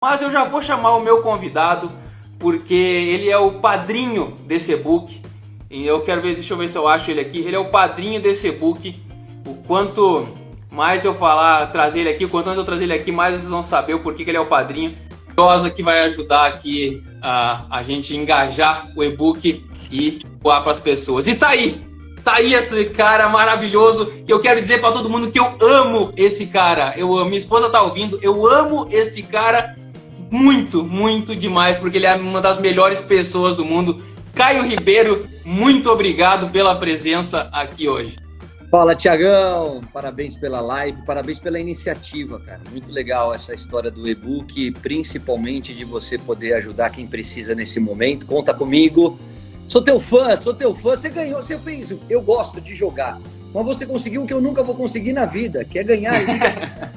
Mas eu já vou chamar o meu convidado, porque ele é o padrinho desse e-book. E eu quero ver, deixa eu ver se eu acho ele aqui. Ele é o padrinho desse e-book. O quanto mais eu falar, trazer ele aqui, o quanto mais eu trazer ele aqui, mais vocês vão saber o porquê que ele é o padrinho. Rosa que vai ajudar aqui a gente engajar o e-book e doar para as pessoas. E tá aí esse cara maravilhoso que eu quero dizer para todo mundo que eu amo esse cara. Eu amo, minha esposa tá ouvindo, eu amo esse cara muito, muito demais, porque ele é uma das melhores pessoas do mundo. Caio Ribeiro, muito obrigado pela presença aqui hoje. Fala, Tiagão! Parabéns pela live, parabéns pela iniciativa, cara. Muito legal essa história do e-book, principalmente de você poder ajudar quem precisa nesse momento. Conta comigo. Sou teu fã. Você ganhou, você fez. Eu gosto de jogar, mas você conseguiu o que eu nunca vou conseguir na vida, que é ganhar a liga.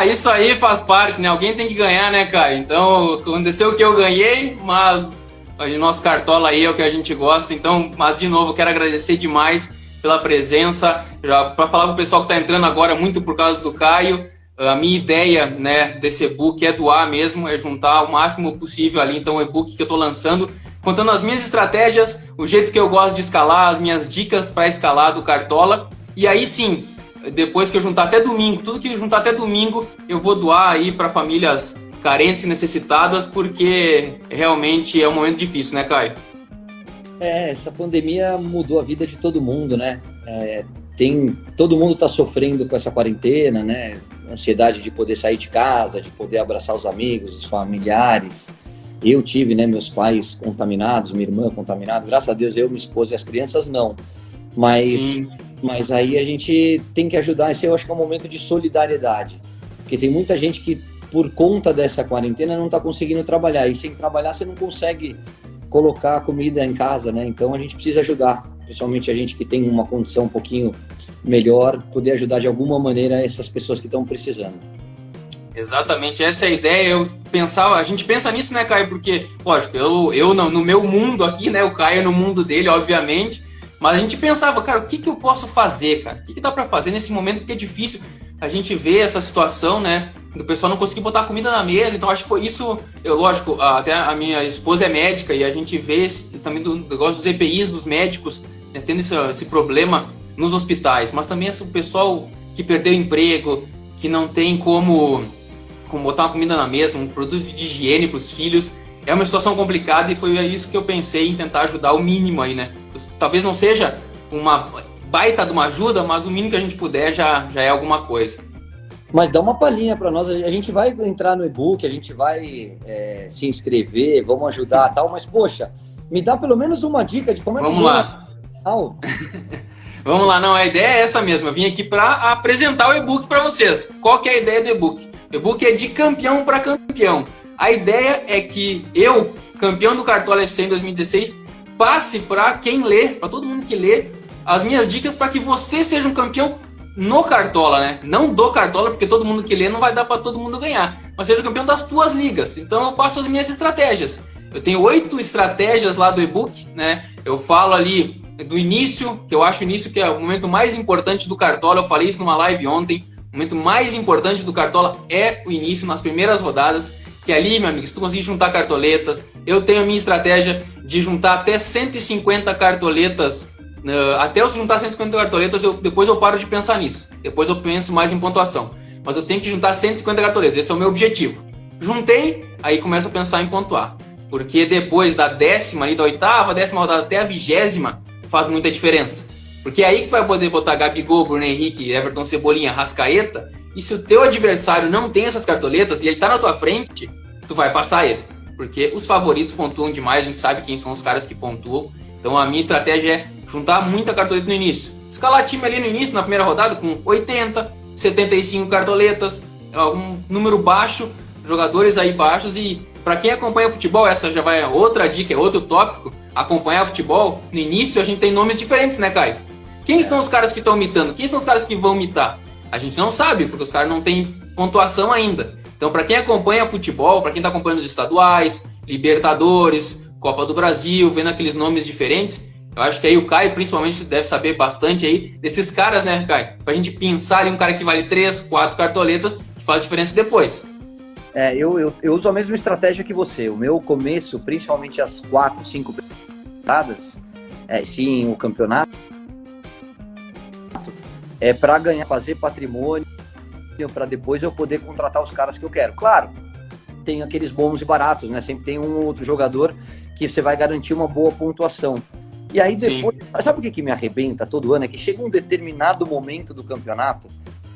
Isso aí faz parte, né? Alguém tem que ganhar, né, Caio? Então, aconteceu o que eu ganhei, mas o nosso Cartola aí é o que a gente gosta. Então, mas de novo, eu quero agradecer demais pela presença. Já para falar com o pessoal que está entrando agora, muito por causa do Caio, a minha ideia, né, desse e-book é doar mesmo, é juntar o máximo possível ali. Então, o e-book que eu estou lançando, contando as minhas estratégias, o jeito que eu gosto de escalar, as minhas dicas para escalar do Cartola. E aí sim, depois que eu juntar até domingo, tudo que eu juntar até domingo, eu vou doar aí para famílias carentes e necessitadas, porque realmente é um momento difícil, né, Caio? Essa pandemia mudou a vida de todo mundo, né? Todo mundo está sofrendo com essa quarentena, né? Ansiedade de poder sair de casa, de poder abraçar os amigos, os familiares. Eu tive, né, meus pais contaminados, minha irmã contaminada. Graças a Deus, eu, minha esposa e as crianças não. Mas aí a gente tem que ajudar. Esse eu acho que é um momento de solidariedade. Porque tem muita gente que, por conta dessa quarentena, não está conseguindo trabalhar. E sem trabalhar, você não consegue colocar a comida em casa, né? Então a gente precisa ajudar, principalmente a gente que tem uma condição um pouquinho melhor, poder ajudar de alguma maneira essas pessoas que estão precisando. Exatamente, essa é a ideia. A gente pensa nisso, né, Caio? Porque, lógico, eu no meu mundo aqui, né, o Caio no mundo dele, obviamente, mas a gente pensava, cara, o que eu posso fazer, cara? O que dá pra fazer nesse momento que é difícil a gente ver essa situação, né, do pessoal não conseguir botar comida na mesa. Então acho que foi isso. Lógico, até a minha esposa é médica e a gente vê também do negócio dos EPIs dos médicos, né, tendo esse problema nos hospitais, mas também o pessoal que perdeu emprego, que não tem como botar uma comida na mesa, um produto de higiene para os filhos. É uma situação complicada e foi isso que eu pensei em tentar ajudar o mínimo aí, né? Talvez não seja uma baita de uma ajuda, mas o mínimo que a gente puder já é alguma coisa. Mas dá uma palhinha para nós, a gente vai entrar no e-book, a gente vai se inscrever, vamos ajudar e tal, mas poxa, me dá pelo menos uma dica de como é que... Vamos lá. Vamos lá, não, a ideia é essa mesmo, eu vim aqui para apresentar o e-book para vocês. Qual que é a ideia do e-book? O e-book é de campeão para campeão. A ideia é que eu, campeão do Cartola FC em 2016, passe para quem lê, para todo mundo que lê, as minhas dicas para que você seja um campeão no Cartola, né? Não do Cartola, porque todo mundo que lê não vai dar para todo mundo ganhar, mas seja campeão das tuas ligas. Então eu passo as minhas estratégias. Eu tenho 8 estratégias lá do e-book, né? Eu falo ali do início, que eu acho o início que é o momento mais importante do Cartola. Eu falei isso numa live ontem. O momento mais importante do Cartola é o início, nas primeiras rodadas. Que ali, meu amigo, se tu conseguir juntar cartoletas, eu tenho a minha estratégia de juntar até 150 cartoletas. Até eu juntar 150 cartoletas, depois eu paro de pensar nisso. Depois eu penso mais em pontuação. Mas eu tenho que juntar 150 cartoletas, esse é o meu objetivo. Juntei, aí começo a pensar em pontuar. Porque depois da 10ª, ali, da 8ª, 10ª rodada até a 20ª, faz muita diferença. Porque é aí que tu vai poder botar Gabigol, Bruno Henrique, Everton, Cebolinha, Rascaeta. E se o teu adversário não tem essas cartoletas e ele tá na tua frente, tu vai passar ele. Porque os favoritos pontuam demais, a gente sabe quem são os caras que pontuam. Então a minha estratégia é juntar muita cartoleta no início. Escalar time ali no início, na primeira rodada, com 80, 75 cartoletas, um número baixo, jogadores aí baixos. E para quem acompanha futebol, essa já vai outra dica, é outro tópico. Acompanhar futebol, no início a gente tem nomes diferentes, né, Caio? Quem são os caras que estão mitando? Quem são os caras que vão mitar? A gente não sabe, porque os caras não têm pontuação ainda. Então, para quem acompanha futebol, para quem está acompanhando os estaduais, Libertadores, Copa do Brasil, vendo aqueles nomes diferentes, eu acho que aí o Caio, principalmente, deve saber bastante aí desses caras, né, Caio? Pra gente pensar ali um cara que vale 3, 4 cartoletas, que faz diferença depois. Eu uso a mesma estratégia que você. O meu começo, principalmente as 4, 5 temporadas, sim, o campeonato, é para ganhar, fazer patrimônio, para depois eu poder contratar os caras que eu quero. Claro, tem aqueles bons e baratos, né? Sempre tem um ou outro jogador que você vai garantir uma boa pontuação. E aí depois, sabe o que me arrebenta todo ano? É que chega um determinado momento do campeonato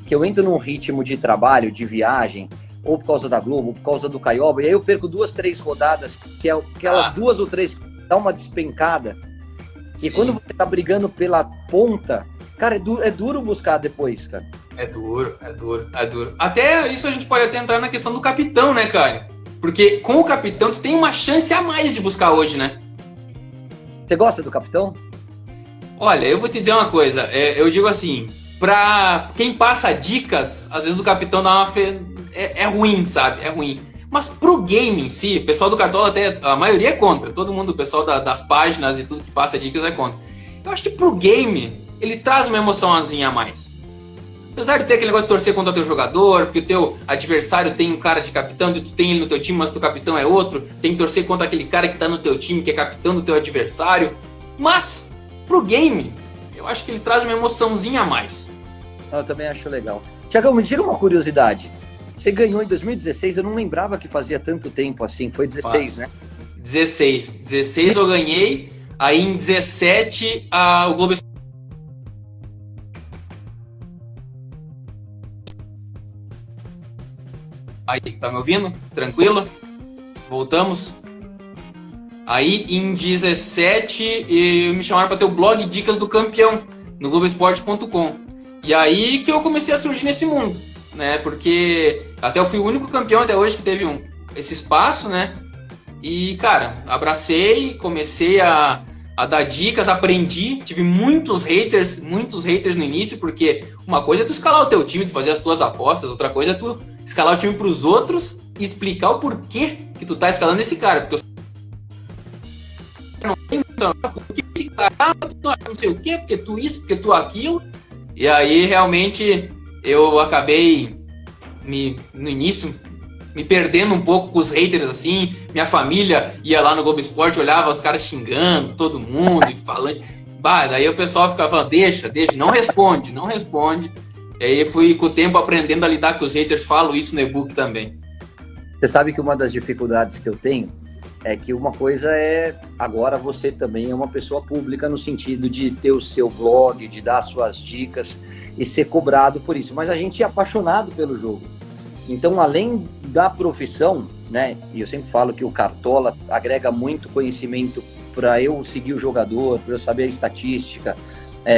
que eu entro num ritmo de trabalho, de viagem, ou por causa da Globo, ou por causa do Caioba, e aí eu perco 2, 3 rodadas, que é aquelas 2 ou 3 dá uma despencada. Sim. E quando você tá brigando pela ponta, cara, é duro buscar depois, cara. É duro. Até isso a gente pode até entrar na questão do capitão, né, cara? Porque com o capitão tu tem uma chance a mais de buscar hoje, né? Você gosta do capitão? Olha, eu vou te dizer uma coisa. Eu digo assim, pra quem passa dicas, às vezes o capitão dá uma... É ruim, sabe? É ruim. Mas pro game em si, o pessoal do Cartola até... A maioria é contra. Todo mundo, o pessoal das páginas e tudo que passa dicas é contra. Eu acho que pro game, ele traz uma emoçãozinha a mais. Apesar de ter aquele negócio de torcer contra o teu jogador, porque o teu adversário tem um cara de capitão, e tu tem ele no teu time, mas teu capitão é outro, tem que torcer contra aquele cara que tá no teu time, que é capitão do teu adversário. Mas, pro game, eu acho que ele traz uma emoçãozinha a mais. Eu também acho legal. Tiagão, me tira uma curiosidade. Você ganhou em 2016, eu não lembrava que fazia tanto tempo assim, foi 16, né? 16 eu ganhei, aí em 17 o Globo Esporte... Aí, tá me ouvindo? Tranquilo? Voltamos? Aí em 17 me chamaram para ter o blog Dicas do Campeão no Globoesporte.com. E aí que eu comecei a surgir nesse mundo, né? Porque até eu fui o único campeão até hoje que teve esse espaço, né? E, cara, abracei, comecei a dar dicas, aprendi, tive muitos haters no início, porque uma coisa é tu escalar o teu time, tu fazer as tuas apostas, outra coisa é tu escalar o time pros outros e explicar o porquê que tu tá escalando esse cara, porque eu não tenho porque esse cara, não sei o quê, porque tu isso, porque tu aquilo. E aí realmente eu acabei no início me perdendo um pouco com os haters, assim. Minha família ia lá no Globo Esporte, olhava os caras xingando todo mundo e falando. Daí o pessoal ficava falando, deixa, não responde. E aí fui com o tempo aprendendo a lidar com os haters, falo isso no e-book também. Você sabe que uma das dificuldades que eu tenho é que uma coisa é, agora você também é uma pessoa pública no sentido de ter o seu blog, de dar suas dicas e ser cobrado por isso. Mas a gente é apaixonado pelo jogo. Então, além da profissão, né, e eu sempre falo que o Cartola agrega muito conhecimento para eu seguir o jogador, para eu saber a estatística,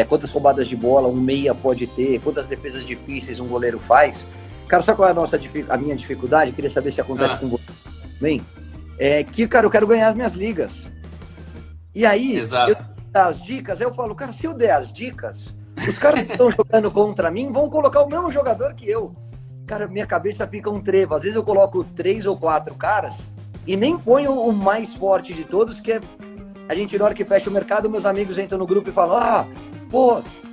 quantas roubadas de bola um meia pode ter, quantas defesas difíceis um goleiro faz. Cara, sabe qual é a minha dificuldade? Eu queria saber se acontece com você também. Cara, eu quero ganhar as minhas ligas. E aí, exato, eu dar as dicas, eu falo, cara, se eu der as dicas, os caras que estão jogando contra mim vão colocar o mesmo jogador que eu. Cara, minha cabeça fica um trevo. Às vezes eu coloco 3 ou 4 caras e nem ponho o mais forte de todos, que é a gente, na hora que fecha o mercado, meus amigos entram no grupo e falam,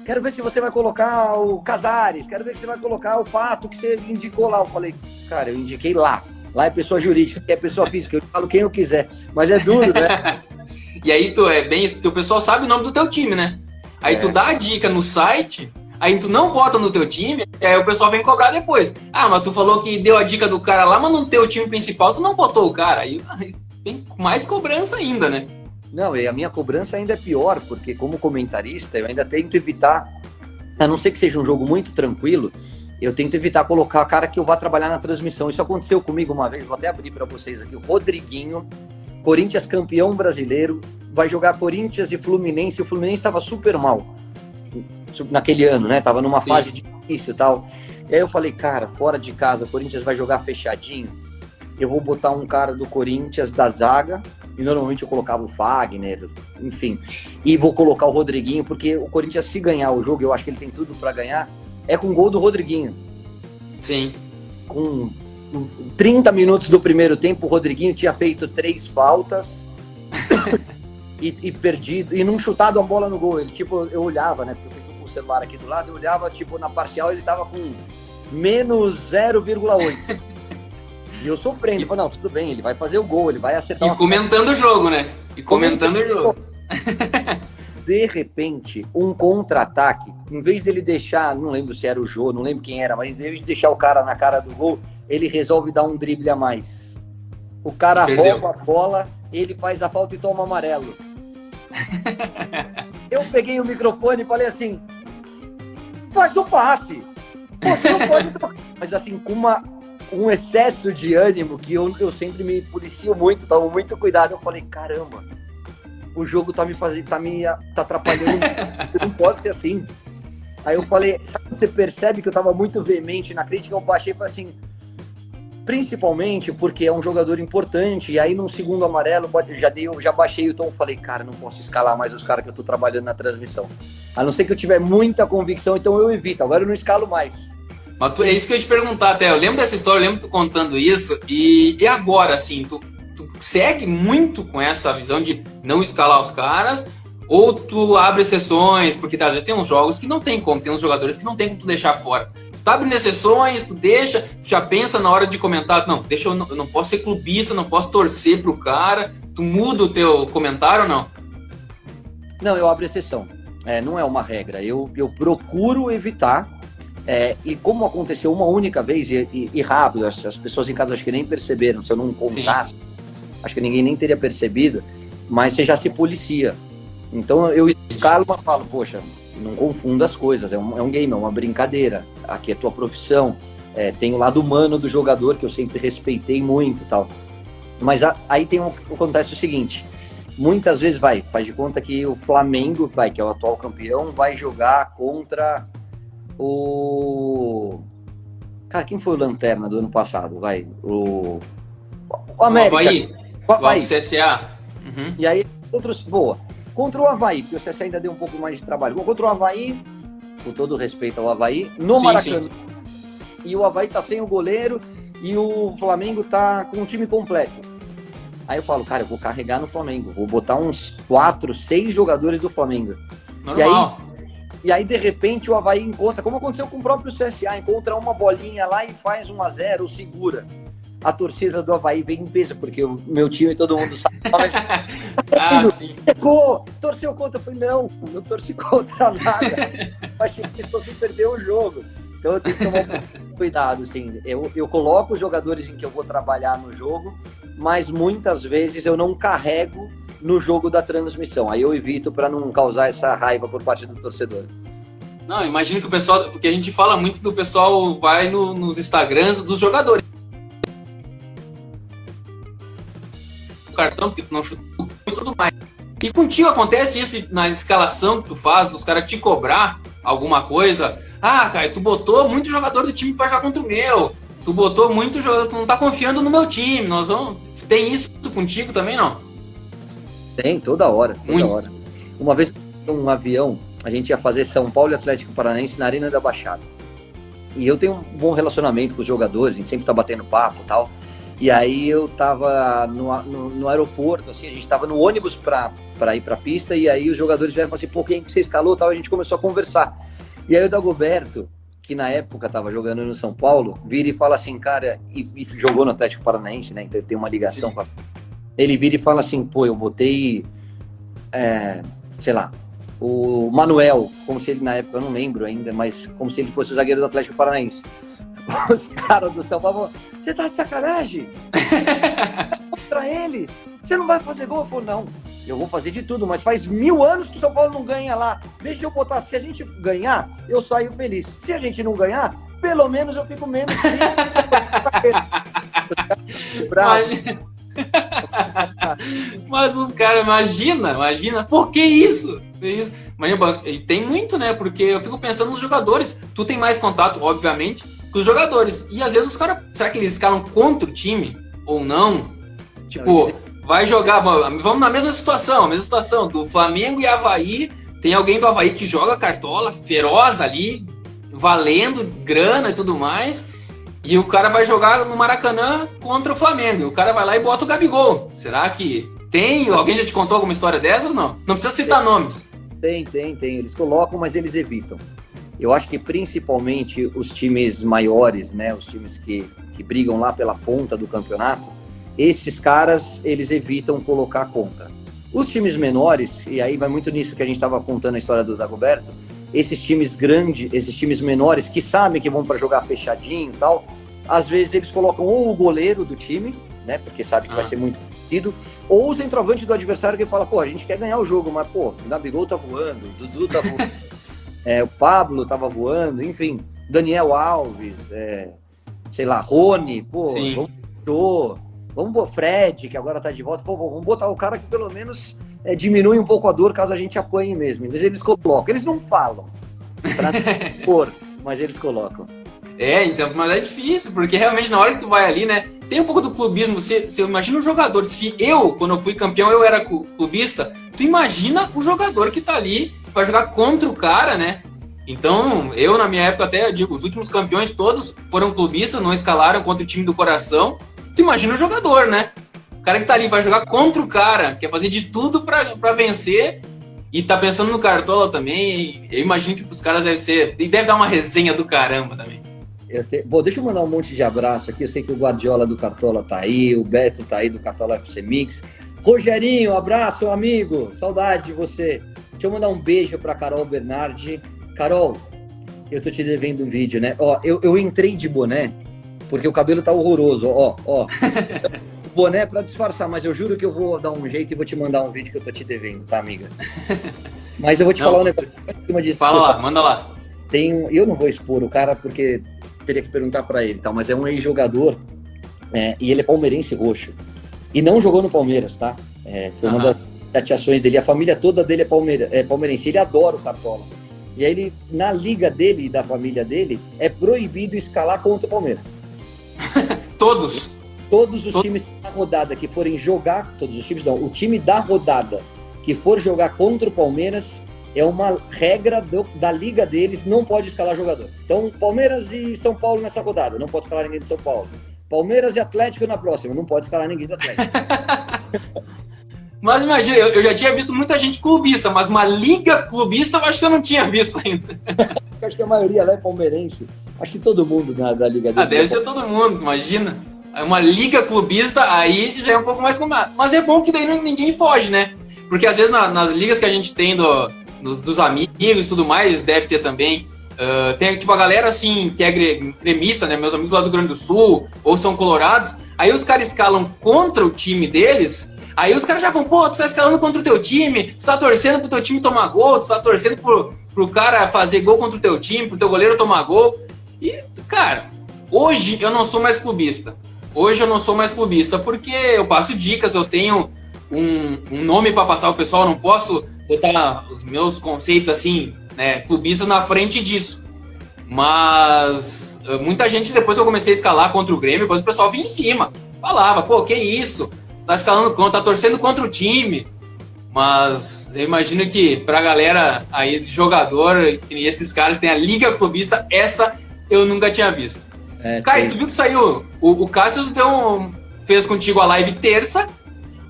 quero ver se você vai colocar o Casares, quero ver se você vai colocar o Pato que você indicou lá. Eu falei, cara, eu indiquei lá. Lá é pessoa jurídica, aqui é pessoa física, eu falo quem eu quiser. Mas é duro, né? E aí tu é bem isso, porque o pessoal sabe o nome do teu time, né? Aí tu dá a dica no site, aí tu não bota no teu time, aí o pessoal vem cobrar depois. Mas tu falou que deu a dica do cara lá, mas no teu time principal tu não botou o cara. Aí tem mais cobrança ainda, né? Não, e a minha cobrança ainda é pior, porque como comentarista eu ainda tento evitar, a não ser que seja um jogo muito tranquilo, eu tento evitar colocar a cara que eu vá trabalhar na transmissão. Isso aconteceu comigo uma vez, vou até abrir para vocês aqui. O Rodriguinho, Corinthians campeão brasileiro, vai jogar Corinthians e Fluminense. O Fluminense estava super mal naquele ano, né? Tava numa fase difícil e tal. E aí eu falei, cara, fora de casa, o Corinthians vai jogar fechadinho. Eu vou botar um cara do Corinthians da zaga, e normalmente eu colocava o Fagner, enfim. E vou colocar o Rodriguinho, porque o Corinthians, se ganhar o jogo, eu acho que ele tem tudo para ganhar, é com gol do Rodriguinho. Sim. Com 30 minutos do primeiro tempo, o Rodriguinho tinha feito 3 faltas e perdido, e não chutado a bola no gol. Ele, tipo, eu olhava, né, porque eu fico com o celular aqui do lado, eu olhava, tipo, na parcial ele tava com menos 0,8. E eu sofrendo. Falei, não, tudo bem, ele vai fazer o gol, ele vai acertar. E comentando o jogo, né? E comentando o jogo. De repente, um contra-ataque, em vez dele deixar, não lembro se era o Jô, não lembro quem era, mas em vez de deixar o cara na cara do gol, ele resolve dar um drible a mais. O cara rouba a bola, ele faz a falta e toma amarelo. Eu peguei o microfone e falei assim, faz o passe. Você não pode trocar. Mas assim, com um excesso de ânimo, que eu sempre me policio muito, tomo muito cuidado, eu falei, caramba, o jogo tá me atrapalhando, não pode ser assim. Aí eu falei, sabe, você percebe que eu tava muito veemente na crítica, eu baixei e falei assim, principalmente porque é um jogador importante, e aí num segundo amarelo, eu já baixei o tom e falei, cara, não posso escalar mais os caras que eu tô trabalhando na transmissão. A não ser que eu tiver muita convicção, então eu evito, agora eu não escalo mais. Mas é isso que eu ia te perguntar, até. Eu lembro dessa história, eu lembro tu contando isso, e agora, assim, tu segue muito com essa visão de não escalar os caras, ou tu abre exceções, porque às vezes tem uns jogos que não tem como, tem uns jogadores que não tem como tu deixar fora. Tu tá abrindo exceções, tu deixa, tu já pensa na hora de comentar, não, deixa eu não posso ser clubista, não posso torcer pro cara, tu muda o teu comentário ou não? Não, eu abro exceção, não é uma regra, eu procuro evitar, e como aconteceu uma única vez, e rápido, as pessoas em casa acho que nem perceberam, se eu não contasse, sim, acho que ninguém nem teria percebido, mas você já se policia. Então eu escalo, mas falo, poxa, não confunda as coisas, é um game, é uma brincadeira, aqui é tua profissão, tem o lado humano do jogador que eu sempre respeitei muito e tal. Mas aí acontece o seguinte, muitas vezes faz de conta que o Flamengo, que é o atual campeão, vai jogar contra o... Cara, quem foi o Lanterna do ano passado? O América. O CSA. Uhum. E aí, contra o Avaí, porque o CSA ainda deu um pouco mais de trabalho. Contra o Avaí, com todo respeito ao Avaí, no Maracanã. Sim. E o Avaí tá sem o goleiro e o Flamengo tá com o time completo. Aí eu falo, cara, eu vou carregar no Flamengo. Vou botar uns 4, 6 jogadores do Flamengo. Normal. E aí, de repente, o Avaí encontra, como aconteceu com o próprio CSA, encontra uma bolinha lá e faz 1-0, segura. A torcida do Avaí vem em peso, porque o meu time, todo mundo sabe. Sim. Torceu contra, eu falei, não torci contra nada. Achei que fosse perder o jogo. Então eu tenho que tomar cuidado, assim. Eu coloco os jogadores em que eu vou trabalhar no jogo, mas muitas vezes eu não carrego no jogo da transmissão. Aí eu evito para não causar essa raiva por parte do torcedor. Não, imagino que o pessoal, porque a gente fala muito do pessoal vai nos Instagrams dos jogadores. O cartão, porque tu não chutou e tudo mais. E contigo acontece isso na escalação que tu faz, dos caras te cobrar alguma coisa? Ah, cara, tu botou muito jogador do time que vai jogar contra o meu. Tu botou muito jogador, tu não tá confiando no meu time. Tem isso contigo também, não? Tem, toda hora. Uma vez, um avião, a gente ia fazer São Paulo e Atlético Paranaense na Arena da Baixada. E eu tenho um bom relacionamento com os jogadores, a gente sempre tá batendo papo e tal. E aí eu tava no aeroporto, assim, a gente tava no ônibus pra ir pra pista, e aí os jogadores vieram e falaram assim, pô, quem que você escalou? Tal, a gente começou a conversar. E aí o Dagoberto, que na época tava jogando no São Paulo, vira e fala assim, cara, e jogou no Atlético Paranaense, né? Então ele tem uma ligação com a... Ele vira e fala assim, pô, eu botei, sei lá, o Manuel, como se ele, na época, eu não lembro ainda, mas como se ele fosse o zagueiro do Atlético Paranaense. Os caras do São Paulo, você tá de sacanagem? Contra ele? Você não vai fazer gol? Eu falo, não, eu vou fazer de tudo, mas faz 1000 anos que o São Paulo não ganha lá. Deixa eu botar, se a gente ganhar, eu saio feliz. Se a gente não ganhar, pelo menos eu fico menos feliz. Bravo. Mas os caras, imagina, por que isso? Mas tem muito, né? Porque eu fico pensando nos jogadores. Tu tem mais contato, obviamente, com os jogadores. E às vezes os caras, será que eles escalam contra o time? Ou não? Tipo, vai jogar, vamos na mesma situação do Flamengo e Avaí. Tem alguém do Avaí que joga cartola, feroz ali, valendo grana e tudo mais. E o cara vai jogar no Maracanã contra o Flamengo. E o cara vai lá e bota o Gabigol. Será que tem? Alguém já te contou alguma história dessas? Não precisa citar nomes. Tem. Eles colocam, mas eles evitam. Eu acho que principalmente os times maiores, né, os times que brigam lá pela ponta do campeonato, esses caras, eles evitam colocar a conta. Os times menores, e aí vai muito nisso que a gente estava contando a história do Dagoberto, esses times grandes, esses times menores que sabem que vão para jogar fechadinho e tal, às vezes eles colocam ou o goleiro do time, né, porque sabe que vai ser muito competido, ou o centroavante do adversário que fala, pô, a gente quer ganhar o jogo, mas pô, o Gabigol tá voando, o Dudu tá voando, o Pablo tava voando, enfim, Daniel Alves, sei lá, Rony, pô, vamos Fred, que agora tá de volta, pô, vamos botar o cara que pelo menos diminui um pouco a dor caso a gente apanhe mesmo. Mas eles colocam, eles não falam pra pôr, mas eles colocam. Então, mas é difícil, porque realmente na hora que tu vai ali, né, tem um pouco do clubismo. Você imagina o jogador, se quando eu fui campeão, eu era clubista, tu imagina o jogador que tá ali pra jogar contra o cara, né? Então, eu na minha época até, digo, os últimos campeões todos foram clubistas, não escalaram contra o time do coração. Tu imagina o jogador, né? O cara que tá ali vai jogar contra o cara, quer fazer de tudo pra vencer e tá pensando no Cartola também. Eu imagino que pros caras deve ser... E deve dar uma resenha do caramba também. Bom, deixa eu mandar um monte de abraço aqui. Eu sei que o Guardiola do Cartola tá aí, o Beto tá aí do Cartola FC Mix. Rogerinho, abraço, amigo. Saudade de você. Deixa eu mandar um beijo pra Carol Bernardi. Carol, eu tô te devendo um vídeo, né? Ó, eu entrei de boné porque o cabelo tá horroroso, ó. Boné é pra disfarçar, mas eu juro que eu vou dar um jeito e vou te mandar um vídeo que eu tô te devendo, tá, amiga? Mas eu vou te falar um negócio. Fala lá, manda lá. Eu não vou expor o cara porque teria que perguntar pra ele, tá? Mas é um ex-jogador e ele é palmeirense roxo. E não jogou no Palmeiras, tá? Foi uma das chateações dele. A família toda dele é palmeirense. Ele adora o Cartola. E aí ele, na liga dele e da família dele, é proibido escalar contra o Palmeiras. Todos os times da rodada que forem jogar, todos os times não, o time da rodada que for jogar contra o Palmeiras, é uma regra da liga deles, não pode escalar jogador. Então, Palmeiras e São Paulo nessa rodada, não pode escalar ninguém de São Paulo. Palmeiras e Atlético na próxima, não pode escalar ninguém do Atlético. Mas imagina, eu já tinha visto muita gente clubista, mas uma liga clubista eu acho que eu não tinha visto ainda. Eu acho que a maioria lá é palmeirense. Acho que todo mundo da liga dele. Deve ser todo mundo, imagina. Uma liga clubista, aí já é um pouco mais complicado. Mas é bom que daí ninguém foge, né? Porque às vezes nas ligas que a gente tem dos amigos e tudo mais, deve ter também. Tem tipo a galera assim, que é gremista, né? Meus amigos lá do Rio Grande do Sul, ou são colorados. Aí os caras escalam contra o time deles. Aí os caras já vão, pô, tu tá escalando contra o teu time, tu tá torcendo pro teu time tomar gol, tu tá torcendo pro cara fazer gol contra o teu time, pro teu goleiro tomar gol. E, cara, hoje eu não sou mais clubista. Porque eu passo dicas, eu tenho um nome pra passar ao pessoal, eu não posso botar os meus conceitos assim, né, clubistas na frente disso. Mas muita gente, depois que eu comecei a escalar contra o Grêmio, depois o pessoal vinha em cima, falava, pô, que isso? Tá escalando contra, tá torcendo contra o time. Mas eu imagino que pra galera aí, jogador, e esses caras tem a liga clubista, essa eu nunca tinha visto. Caio, tu viu que saiu? O Cássio fez contigo a live terça,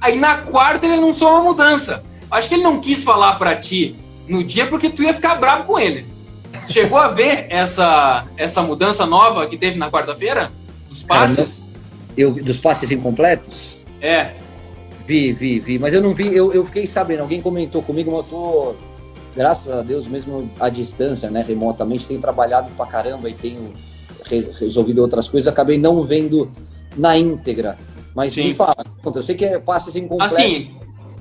aí na quarta ele anunciou uma mudança. Acho que ele não quis falar pra ti no dia porque tu ia ficar bravo com ele. Chegou a ver essa mudança nova que teve na quarta-feira? Dos passes? Dos passes incompletos? Vi, mas eu não vi, eu fiquei sabendo, alguém comentou comigo, mas eu tô, graças a Deus, mesmo à distância, né, remotamente, tenho trabalhado pra caramba e tenho resolvido outras coisas, acabei não vendo na íntegra, mas me fala, eu sei que é passes incompletos. Assim,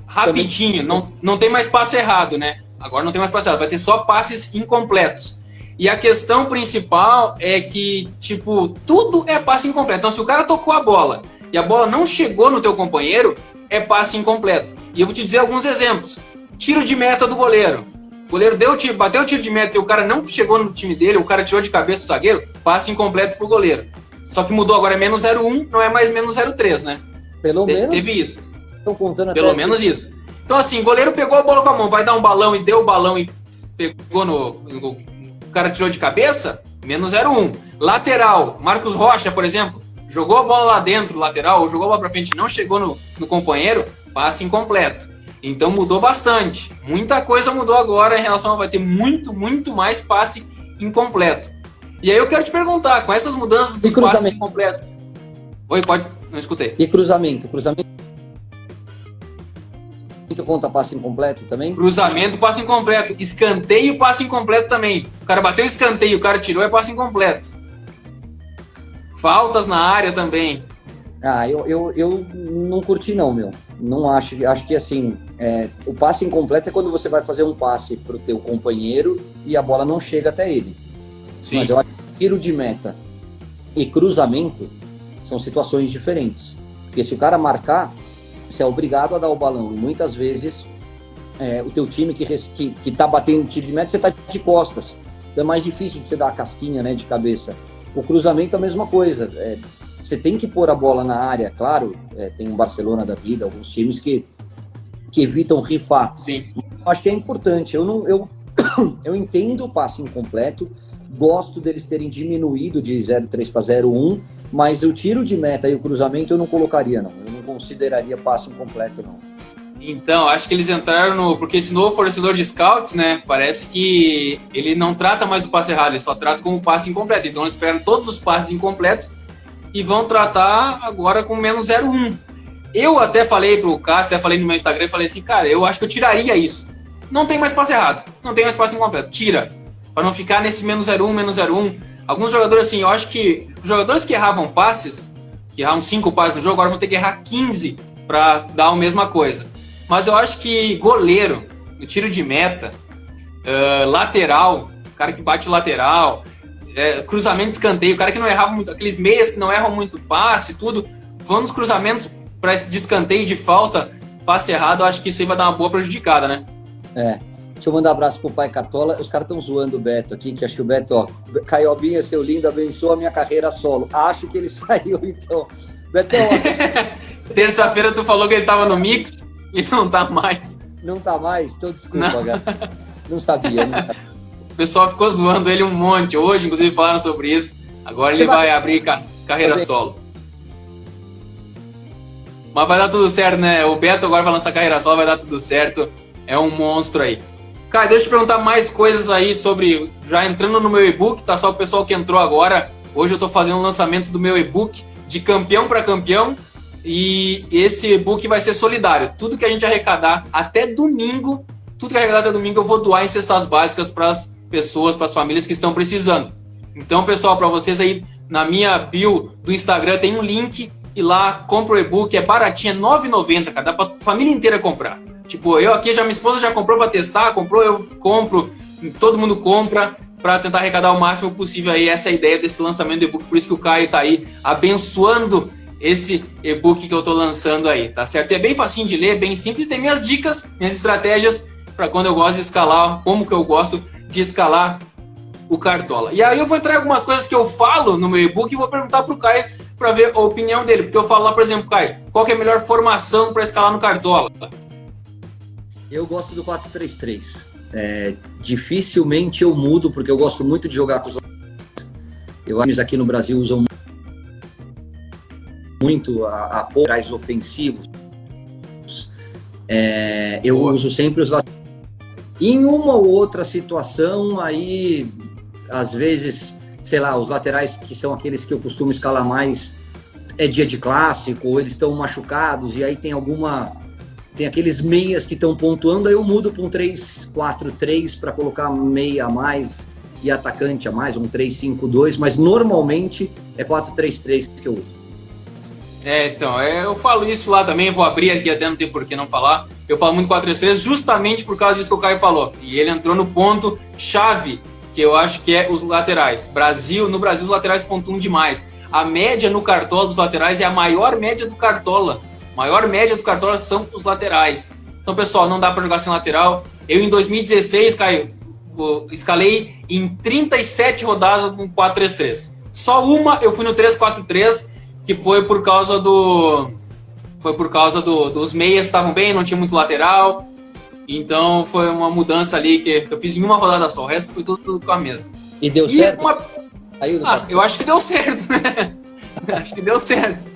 rapidinho, não tem mais passe errado, né, agora não tem mais passe errado, vai ter só passes incompletos. E a questão principal é que, tipo, tudo é passe incompleto, então se o cara tocou a bola e a bola não chegou no teu companheiro, é passe incompleto. E eu vou te dizer alguns exemplos. Tiro de meta do goleiro. O goleiro bateu o tiro de meta e o cara não chegou no time dele, o cara tirou de cabeça o zagueiro, passe incompleto pro goleiro. Só que mudou agora, é menos 0,1, não é mais menos 0,3, né? Pelo menos. Teve isso. Estão contando Pelo menos isso. Então assim, o goleiro pegou a bola com a mão, vai dar um balão e deu o balão e pegou o cara tirou de cabeça, menos 0,1. Lateral, Marcos Rocha, por exemplo, jogou a bola lá dentro, lateral, ou jogou a bola pra frente e não chegou no companheiro, passe incompleto. Então mudou bastante. Muita coisa mudou agora em relação a vai ter muito mais passe incompleto. E aí eu quero te perguntar, com essas mudanças dos passes incompletos... Oi, pode? Não escutei. E cruzamento? Cruzamento conta passe incompleto também? Cruzamento, passe incompleto. Escanteio, passe incompleto também. O cara bateu o escanteio, o cara tirou, é passe incompleto. Faltas na área também. Eu não curti não, meu. Não acho que assim, o passe incompleto é quando você vai fazer um passe pro teu companheiro e a bola não chega até ele. Sim. Mas eu acho que tiro de meta e cruzamento são situações diferentes. Porque se o cara marcar, você é obrigado a dar o balão. E muitas vezes o teu time que tá batendo tiro de meta, você tá de costas. Então é mais difícil de você dar a casquinha, né, de cabeça. O cruzamento é a mesma coisa. Você tem que pôr a bola na área, claro. Tem um Barcelona da vida, alguns times que evitam rifar. Sim. Eu acho que é importante. Eu entendo o passe incompleto, gosto deles terem diminuído de 0,3 para 0,1, mas o tiro de meta e o cruzamento eu não colocaria, não. Eu não consideraria passe incompleto, não. Então, acho que eles entraram porque esse novo fornecedor de scouts, né, parece que ele não trata mais o passe errado, ele só trata como passe incompleto. Então eles pegam todos os passes incompletos e vão tratar agora com menos 0,1. Eu até falei pro Cássio, até falei no meu Instagram, falei assim, cara, eu acho que eu tiraria isso. Não tem mais passe errado, não tem mais passe incompleto, tira. Para não ficar nesse menos 0,1, menos 0,1. Alguns jogadores, assim, eu acho que os jogadores que erravam passes, que erravam 5 passes no jogo, agora vão ter que errar 15 para dar a mesma coisa. Mas eu acho que goleiro, no tiro de meta, lateral, o cara que bate o lateral, cruzamento de escanteio, o cara que não errava muito, aqueles meias que não erram muito passe, tudo, vão nos cruzamentos para esse de escanteio de falta, passe errado, eu acho que isso aí vai dar uma boa prejudicada, né? Deixa eu mandar um abraço pro pai Cartola. Os caras estão zoando o Beto aqui, que acho que o Beto, ó, Caiobinha, seu lindo, abençoa a minha carreira solo. Acho que ele saiu, então. Betão, terça-feira tu falou que ele tava no mix e não tá mais. Não tá mais? Então desculpa, cara. Não sabia. O pessoal ficou zoando ele um monte. Hoje, inclusive, falaram sobre isso. Agora ele vai abrir carreira solo. Mas vai dar tudo certo, né? O Beto agora vai lançar carreira solo, vai dar tudo certo. É um monstro aí. Cara, deixa eu te perguntar mais coisas aí sobre... Já entrando no meu e-book, tá? Só o pessoal que entrou agora. Hoje eu tô fazendo o lançamento do meu e-book de campeão para campeão. E esse e-book vai ser solidário. Tudo que a gente arrecadar até domingo, eu vou doar em cestas básicas para as pessoas, para as famílias que estão precisando. Então, pessoal, para vocês aí, na minha bio do Instagram tem um link. E lá, compra o e-book, é baratinho, é R$ 9,90, cara. Dá pra família inteira comprar. Tipo, eu aqui, minha esposa já comprou pra testar, eu compro, todo mundo compra pra tentar arrecadar o máximo possível aí essa ideia desse lançamento do e-book. Por isso que o Caio tá aí abençoando esse e-book que eu tô lançando aí, tá certo? E é bem facinho de ler, bem simples, tem minhas dicas, minhas estratégias pra quando eu gosto de escalar, como que eu gosto de escalar o Cartola. E aí eu vou entrar em algumas coisas que eu falo no meu e-book e vou perguntar pro Caio pra ver a opinião dele. Porque eu falo lá, por exemplo, Caio, qual que é a melhor formação pra escalar no Cartola? Eu gosto do 4-3-3. Dificilmente eu mudo, porque eu gosto muito de jogar com os... Eu acho que aqui no Brasil usam muito a laterais ofensivos. Eu uso sempre os laterais. Em uma ou outra situação, aí, às vezes, sei lá, os laterais que são aqueles que eu costumo escalar mais, é dia de clássico, ou eles estão machucados, e aí tem aqueles meias que estão pontuando, aí eu mudo para um 3-4-3 para colocar meia a mais e atacante a mais, um 3-5-2, mas normalmente é 4-3-3 que eu uso. Então, eu falo isso lá também, vou abrir aqui até não tem por que não falar. Eu falo muito 4-3-3 justamente por causa disso que o Caio falou. E ele entrou no ponto chave, que eu acho que é os laterais. No Brasil os laterais pontuam demais. A média no Cartola dos laterais é a maior média do Cartola. A maior média do Cartola são os laterais. Então, pessoal, não dá para jogar sem lateral. Eu, em 2016, Caio, escalei em 37 rodadas com 4-3-3. Só uma eu fui no 3-4-3, que foi por causa dos meias estavam bem, não tinha muito lateral. Então, foi uma mudança ali que eu fiz em uma rodada só. O resto foi tudo com a mesma. E deu certo? Eu acho que deu certo, né? Acho que deu certo.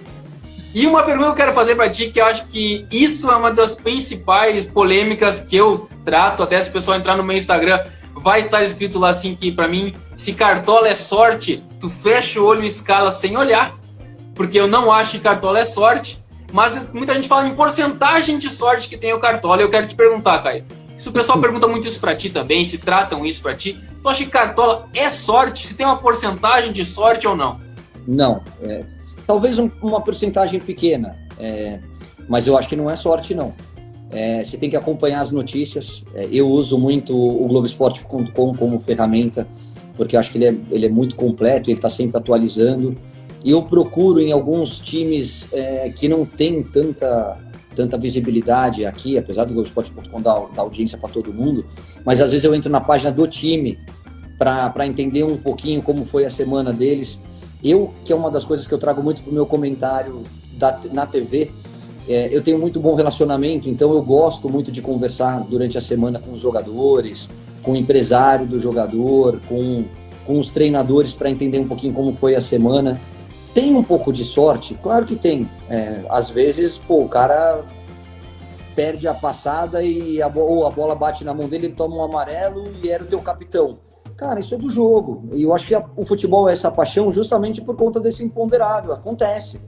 E uma pergunta que eu quero fazer para ti, que eu acho que isso é uma das principais polêmicas que eu trato, até se o pessoal entrar no meu Instagram. vai estar escrito lá assim que, pra mim, se Cartola é sorte, tu fecha o olho e escala sem olhar, porque eu não acho que Cartola é sorte, mas muita gente fala em porcentagem de sorte que tem o Cartola. Eu quero te perguntar, Caio, se o pessoal pergunta muito isso pra ti também, se tratam isso pra ti, tu acha que Cartola é sorte? Se tem uma porcentagem de sorte ou não? Não, talvez uma porcentagem pequena, mas eu acho que não é sorte, não. Você tem que acompanhar as notícias. Eu uso muito o Globoesporte.com como ferramenta, porque eu acho que ele é muito completo, ele está sempre atualizando. E eu procuro em alguns times que não tem tanta visibilidade aqui, apesar do Globoesporte.com dar audiência para todo mundo, mas às vezes eu entro na página do time para entender um pouquinho como foi a semana deles. Que é uma das coisas que eu trago muito para o meu comentário na TV, eu tenho muito bom relacionamento, então eu gosto muito de conversar durante a semana com os jogadores, com o empresário do jogador, com os treinadores, para entender um pouquinho como foi a semana. Tem um pouco de sorte? Claro que tem. Às vezes, o cara perde a passada e a bola bate na mão dele, ele toma um amarelo e era o teu capitão. Cara, isso é do jogo. E eu acho que o futebol é essa paixão justamente por conta desse imponderável. Acontece.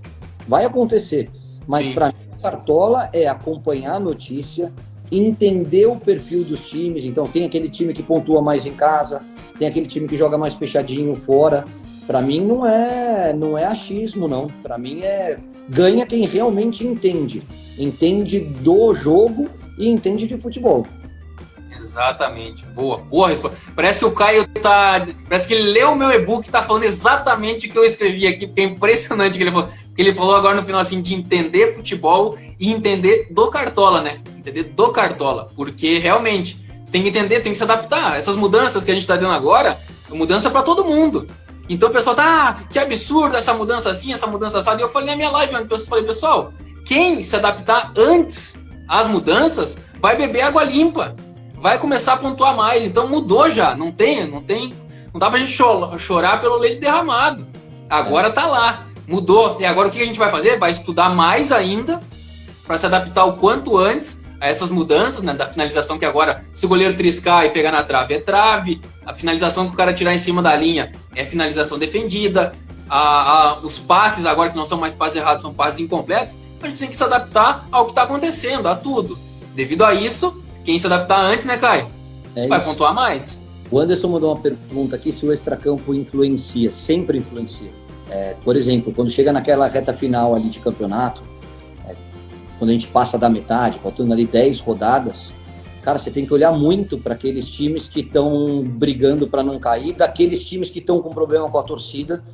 Vai acontecer. Mas para mim, Cartola é acompanhar a notícia, entender o perfil dos times. Então, tem aquele time que pontua mais em casa, tem aquele time que joga mais fechadinho fora. Para mim, não é achismo, não. Para mim, ganha quem realmente entende. Entende do jogo e entende de futebol. Exatamente. Boa resposta. Parece que o Caio parece que ele leu o meu e-book e tá falando exatamente o que eu escrevi aqui, porque é impressionante o que ele falou. Porque ele falou agora no final assim, de entender futebol e entender do Cartola, né? Entender do Cartola. Porque realmente, você tem que entender, tem que se adaptar. Essas mudanças que a gente tá tendo agora, é mudança para todo mundo. Então o pessoal tá, que absurdo essa mudança assim, essa mudança assada. E eu falei na minha live, eu falei, pessoal, quem se adaptar antes às mudanças vai beber água limpa. Vai começar a pontuar mais. Então mudou já. Não dá pra gente chorar pelo leite derramado. Agora tá lá. Mudou. E agora o que a gente vai fazer? Vai estudar mais ainda para se adaptar o quanto antes a essas mudanças, né, da finalização, que agora, se o goleiro triscar e pegar na trave, é trave. A finalização que o cara tirar em cima da linha é finalização defendida. Os passes agora, que não são mais passes errados, são passes incompletos. A gente tem que se adaptar ao que está acontecendo, a tudo. Devido a isso, quem se adaptar antes, né, Caio? Vai pontuar mais. O Anderson mandou uma pergunta aqui se o extracampo influencia. Sempre influencia. Por exemplo, quando chega naquela reta final ali de campeonato, quando a gente passa da metade, faltando ali 10 rodadas, cara, você tem que olhar muito para aqueles times que estão brigando para não cair, daqueles times que estão com problema com a torcida.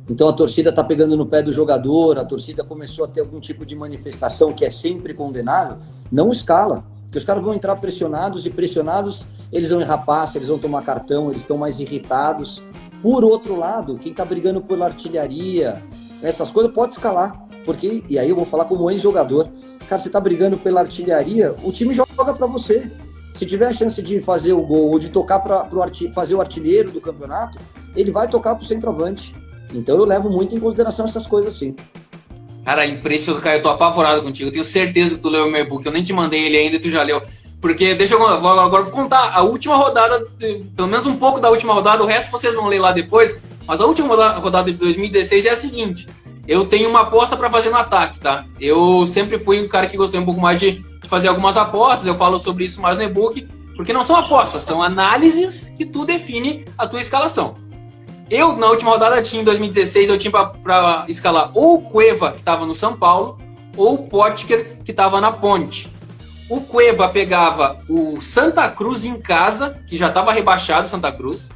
Então a torcida está pegando no pé do jogador, a torcida começou a ter algum tipo de manifestação que é sempre condenável, não escala. Porque os caras vão entrar pressionados, e pressionados eles vão errar passe, eles vão tomar cartão, eles estão mais irritados. Por outro lado, quem está brigando por artilharia, essas coisas, pode escalar. Porque, e aí eu vou falar como ex-jogador, cara, você está brigando pela artilharia, o time joga para você. Se tiver a chance de fazer o gol ou de tocar para fazer o artilheiro do campeonato, ele vai tocar para o centroavante. Então eu levo muito em consideração essas coisas, sim. Cara, impressionante, Caio, eu tô apavorado contigo. Eu tenho certeza que tu leu o meu e-book. Eu nem te mandei ele ainda e tu já leu. Porque, agora vou contar a última rodada, pelo menos um pouco da última rodada, o resto vocês vão ler lá depois. Mas a última rodada de 2016 é a seguinte: eu tenho uma aposta para fazer no ataque, tá? Eu sempre fui um cara que gostei um pouco mais de fazer algumas apostas. Eu falo sobre isso mais no e-book, porque não são apostas, são análises que tu define a tua escalação. Eu, na última rodada, em 2016, eu tinha para escalar ou o Cueva, que estava no São Paulo, ou o Potker, que estava na Ponte. O Cueva pegava o Santa Cruz em casa, que já estava rebaixado, Santa Cruz,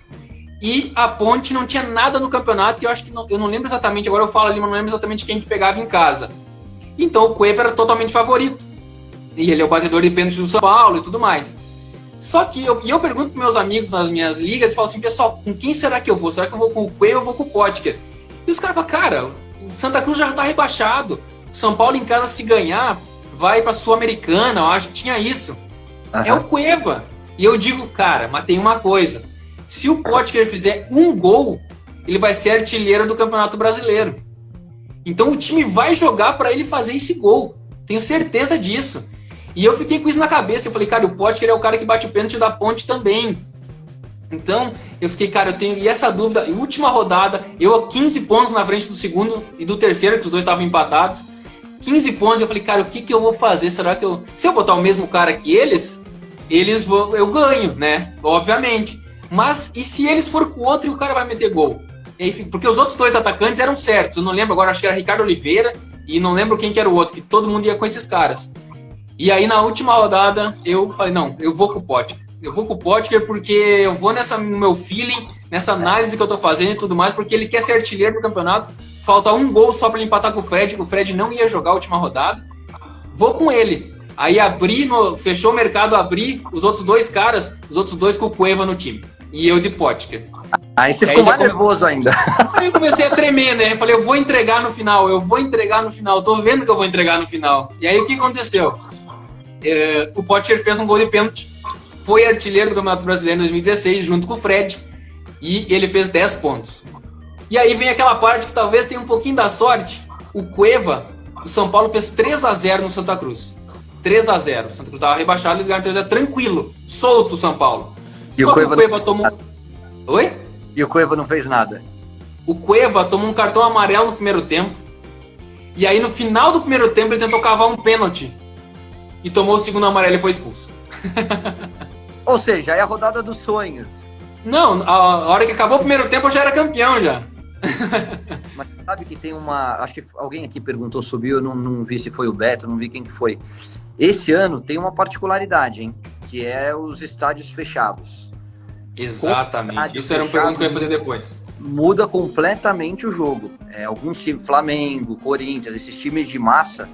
e a Ponte não tinha nada no campeonato, e eu acho que eu não lembro exatamente, agora eu falo ali, mas não lembro exatamente quem que pegava em casa. Então o Cueva era totalmente favorito. E ele é o batedor de pênalti do São Paulo e tudo mais. Só que eu pergunto para meus amigos nas minhas ligas e falo assim, pessoal, com quem será que eu vou? Será que eu vou com o Cueva ou eu vou com o Potker? E os caras falam, cara, o Santa Cruz já está rebaixado. O São Paulo em casa, se ganhar, vai para a Sul-Americana, eu acho que tinha isso. É o Cueva. E eu digo, cara, mas tem uma coisa. Se o Potker fizer um gol, ele vai ser artilheiro do Campeonato Brasileiro. Então o time vai jogar para ele fazer esse gol. Tenho certeza disso. E eu fiquei com isso na cabeça. Eu falei, cara, o Potker é o cara que bate o pênalti da Ponte também. Então, eu fiquei, cara, eu tenho. E essa dúvida, e última rodada, eu 15 pontos na frente do segundo e do terceiro, que os dois estavam empatados. 15 pontos, eu falei, cara, o que eu vou fazer? Será que eu. Se eu botar o mesmo cara que eles vão. Eu ganho, né? Obviamente. Mas e se eles for com o outro e o cara vai meter gol? E aí, porque os outros dois atacantes eram certos. Eu não lembro agora, acho que era Ricardo Oliveira e não lembro quem que era o outro, que todo mundo ia com esses caras. E aí, na última rodada, eu falei, não, eu vou com o Potker. Eu vou com o Potker porque eu vou no meu feeling, nessa análise que eu tô fazendo e tudo mais, porque ele quer ser artilheiro do campeonato. Falta um gol só pra ele empatar com o Fred não ia jogar a última rodada. Vou com ele. Aí fechou o mercado, abri os outros dois com o Cueva no time. E eu de Potker. Aí você ficou mais nervoso ainda. Aí eu comecei a tremer, né? Eu falei, eu vou entregar no final. Tô vendo que eu vou entregar no final. E aí o que aconteceu? O Potker fez um gol de pênalti, foi artilheiro do Campeonato Brasileiro em 2016, junto com o Fred, e ele fez 10 pontos. E aí vem aquela parte que talvez tenha um pouquinho da sorte. O Cueva, o São Paulo fez 3-0 no Santa Cruz. 3-0. O Santa Cruz estava rebaixado, eles ganharam 3-0 tranquilo, solto o São Paulo. E só o que o Cueva tomou... Oi? E o Cueva não fez nada. O Cueva tomou um cartão amarelo no primeiro tempo, e aí no final do primeiro tempo ele tentou cavar um pênalti. E tomou o segundo amarelo e foi expulso. Ou seja, é a rodada dos sonhos. Não, a hora que acabou o primeiro tempo eu já era campeão já. Mas sabe que tem uma... Acho que alguém aqui perguntou, subiu, eu não vi se foi o Beto, não vi quem que foi. Esse ano tem uma particularidade, hein? Que é os estádios fechados. Exatamente. Isso era uma pergunta que eu ia fazer depois. Muda completamente o jogo. Alguns times, Flamengo, Corinthians, esses times de massa...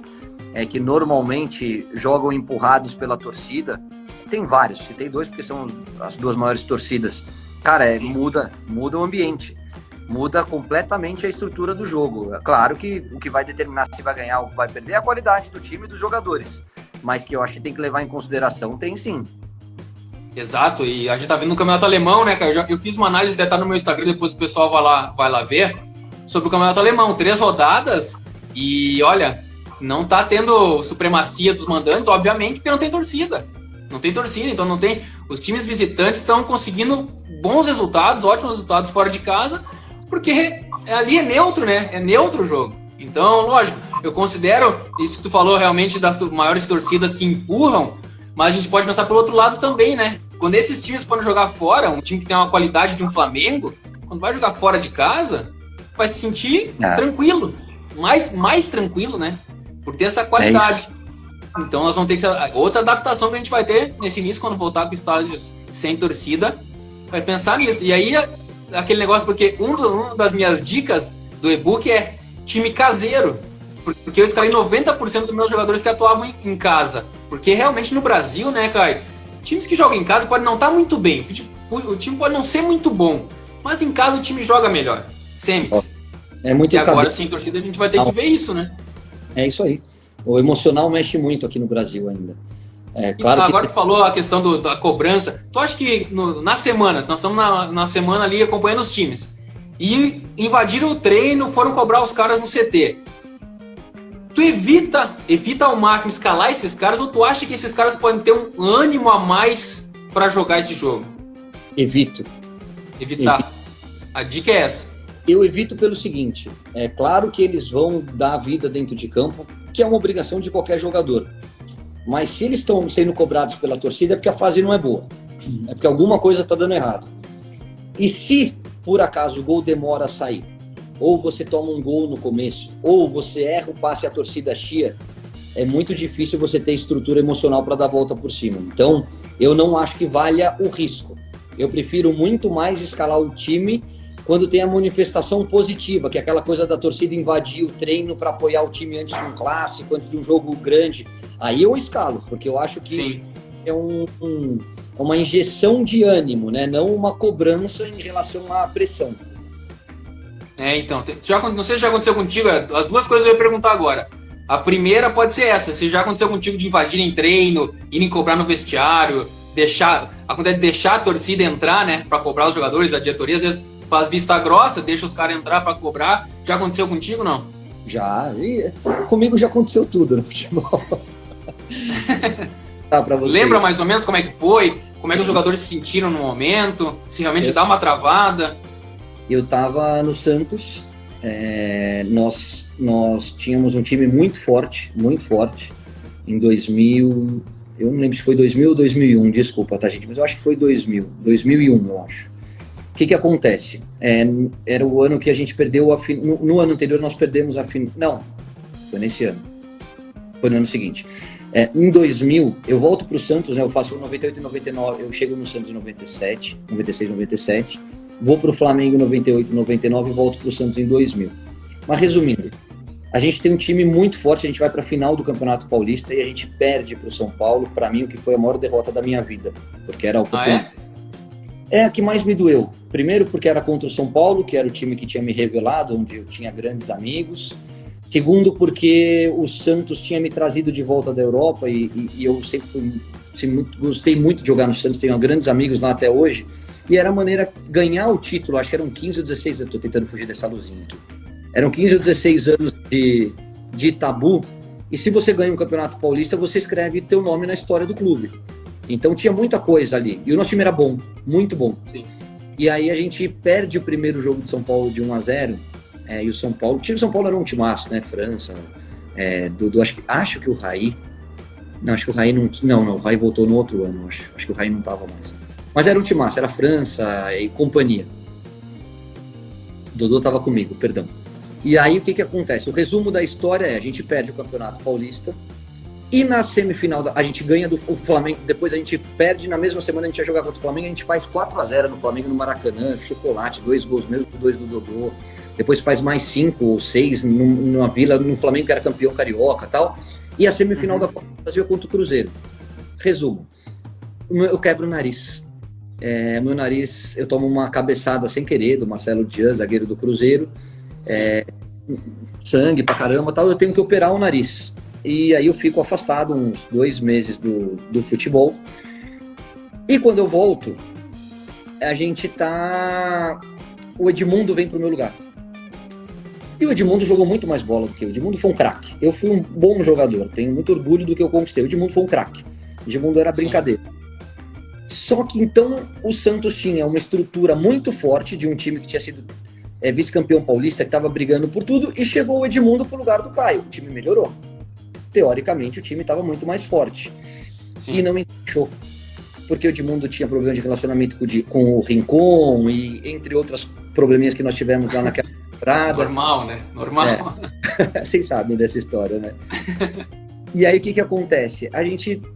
que normalmente jogam empurrados pela torcida, tem vários, citei dois porque são as duas maiores torcidas. Cara, muda o ambiente, muda completamente a estrutura do jogo. É claro que o que vai determinar se vai ganhar ou vai perder é a qualidade do time e dos jogadores, mas que eu acho que tem que levar em consideração, tem sim. Exato, e a gente tá vendo no campeonato alemão, né, cara? Eu fiz uma análise, deve estar no meu Instagram, depois o pessoal vai lá ver, sobre o campeonato alemão, 3 rodadas, e olha... Não tá tendo supremacia dos mandantes, obviamente, porque não tem torcida. Não tem torcida, então não tem... Os times visitantes estão conseguindo bons resultados, ótimos resultados fora de casa, porque ali é neutro, né? É neutro o jogo. Então, lógico, eu considero, isso que tu falou realmente das maiores torcidas que empurram, mas a gente pode pensar pelo outro lado também, né? Quando esses times podem jogar fora, um time que tem uma qualidade de um Flamengo, quando vai jogar fora de casa, vai se sentir tranquilo. Mais tranquilo, né? Por ter essa qualidade. Então nós vamos ter que... Outra adaptação que a gente vai ter nesse início, quando voltar com estádios sem torcida, vai pensar nisso. E aí, aquele negócio, porque uma das minhas dicas do e-book é time caseiro. Porque eu escalei 90% dos meus jogadores que atuavam em casa. Porque realmente no Brasil, né, Caio? Times que jogam em casa podem não estar muito bem. O time pode não ser muito bom. Mas em casa o time joga melhor. Sempre. É muito e agora, sem torcida, a gente vai ter que ver isso, né? É isso aí. O emocional mexe muito aqui no Brasil ainda. Claro então, agora tu falou a questão da cobrança. Tu acha que na semana, nós estamos na semana ali acompanhando os times, e invadiram o treino, foram cobrar os caras no CT. Tu evita ao máximo escalar esses caras, ou tu acha que esses caras podem ter um ânimo a mais para jogar esse jogo? Evitar. A dica é essa. Eu evito pelo seguinte, é claro que eles vão dar a vida dentro de campo, que é uma obrigação de qualquer jogador. Mas se eles estão sendo cobrados pela torcida é porque a fase não é boa. É porque alguma coisa está dando errado. E se, por acaso, o gol demora a sair, ou você toma um gol no começo, ou você erra o passe e a torcida chia, é muito difícil você ter estrutura emocional para dar a volta por cima. Então, eu não acho que valha o risco. Eu prefiro muito mais escalar o time quando tem a manifestação positiva, que é aquela coisa da torcida invadir o treino para apoiar o time antes de um clássico, antes de um jogo grande. Aí eu escalo, porque eu acho que é uma injeção de ânimo, né? Não uma cobrança em relação à pressão. Então, não sei se já aconteceu contigo, as duas coisas eu ia perguntar agora. A primeira pode ser essa, se já aconteceu contigo de invadir em treino, irem cobrar no vestiário, acontece de deixar a torcida entrar, né, para cobrar os jogadores, a diretoria às vezes faz vista grossa, deixa os caras entrar para cobrar. Já aconteceu contigo, não? Já. Comigo já aconteceu tudo no futebol. para você. Lembra mais ou menos como é que foi? Como é que os jogadores se sentiram no momento? Se realmente dá uma travada? Eu estava no Santos, nós tínhamos um time muito forte, em 2000, eu não lembro se foi 2000 ou 2001, desculpa, tá, gente, mas eu acho que foi 2001, eu acho. O que acontece? Era o ano que a gente perdeu no ano anterior nós perdemos a final, não, foi nesse ano, foi no ano seguinte. Em 2000, eu volto para o Santos, né, eu faço 98 e 99, eu chego no Santos em 97, 96, 97, vou para o Flamengo em 98, 99 e volto para o Santos em 2000. Mas resumindo, a gente tem um time muito forte, a gente vai para a final do Campeonato Paulista e a gente perde para o São Paulo, para mim o que foi a maior derrota da minha vida, porque era a oportunidade. É a que mais me doeu. Primeiro porque era contra o São Paulo, que era o time que tinha me revelado, onde eu tinha grandes amigos. Segundo porque o Santos tinha me trazido de volta da Europa e eu sempre gostei muito de jogar no Santos, tenho grandes amigos lá até hoje. E era a maneira de ganhar o título, acho que eram 15 ou 16, eu estou tentando fugir dessa luzinha aqui. Eram 15 ou 16 anos de tabu, e se você ganha um Campeonato Paulista, você escreve teu nome na história do clube. Então tinha muita coisa ali, e o nosso time era bom, muito bom. E aí a gente perde o primeiro jogo de São Paulo de 1-0, e o time de São Paulo era um timaço, né, França, acho que o Raí, não, acho que o Raí não, o Raí voltou no outro ano, acho que o Raí não estava mais. Mas era um timaço, era França e companhia. Dodô estava comigo, perdão. E aí o que acontece? O resumo da história a gente perde o Campeonato Paulista e na semifinal a gente ganha do Flamengo, depois a gente perde, na mesma semana a gente vai jogar contra o Flamengo, a gente faz 4-0 no Flamengo no Maracanã, chocolate, 2 gols mesmo, 2 do Dodô, depois faz mais 5 ou 6 numa Vila, no Flamengo que era campeão carioca e tal, e a semifinal da Copa do Brasil contra o Cruzeiro. Resumo, eu quebro o nariz. Meu nariz, eu tomo uma cabeçada sem querer do Marcelo Dias, zagueiro do Cruzeiro, sangue pra caramba, tal, eu tenho que operar o nariz. E aí eu fico afastado uns 2 meses do futebol. E quando eu volto, o Edmundo vem pro meu lugar. E o Edmundo jogou muito mais bola do que eu. O Edmundo foi um craque. Eu fui um bom jogador, tenho muito orgulho do que eu conquistei. O Edmundo foi um craque. O Edmundo era brincadeira. Só que então o Santos tinha uma estrutura muito forte de um time que tinha sido vice-campeão paulista, que estava brigando por tudo, e chegou o Edmundo pro lugar do Caio. O time melhorou. Teoricamente, o time estava muito mais forte. E não encaixou. Porque o Edmundo tinha problema de relacionamento com o Rincon, e entre outros probleminhas que nós tivemos lá naquela temporada. Normal, né? Normal. Vocês sabem dessa história, né? E aí o que acontece?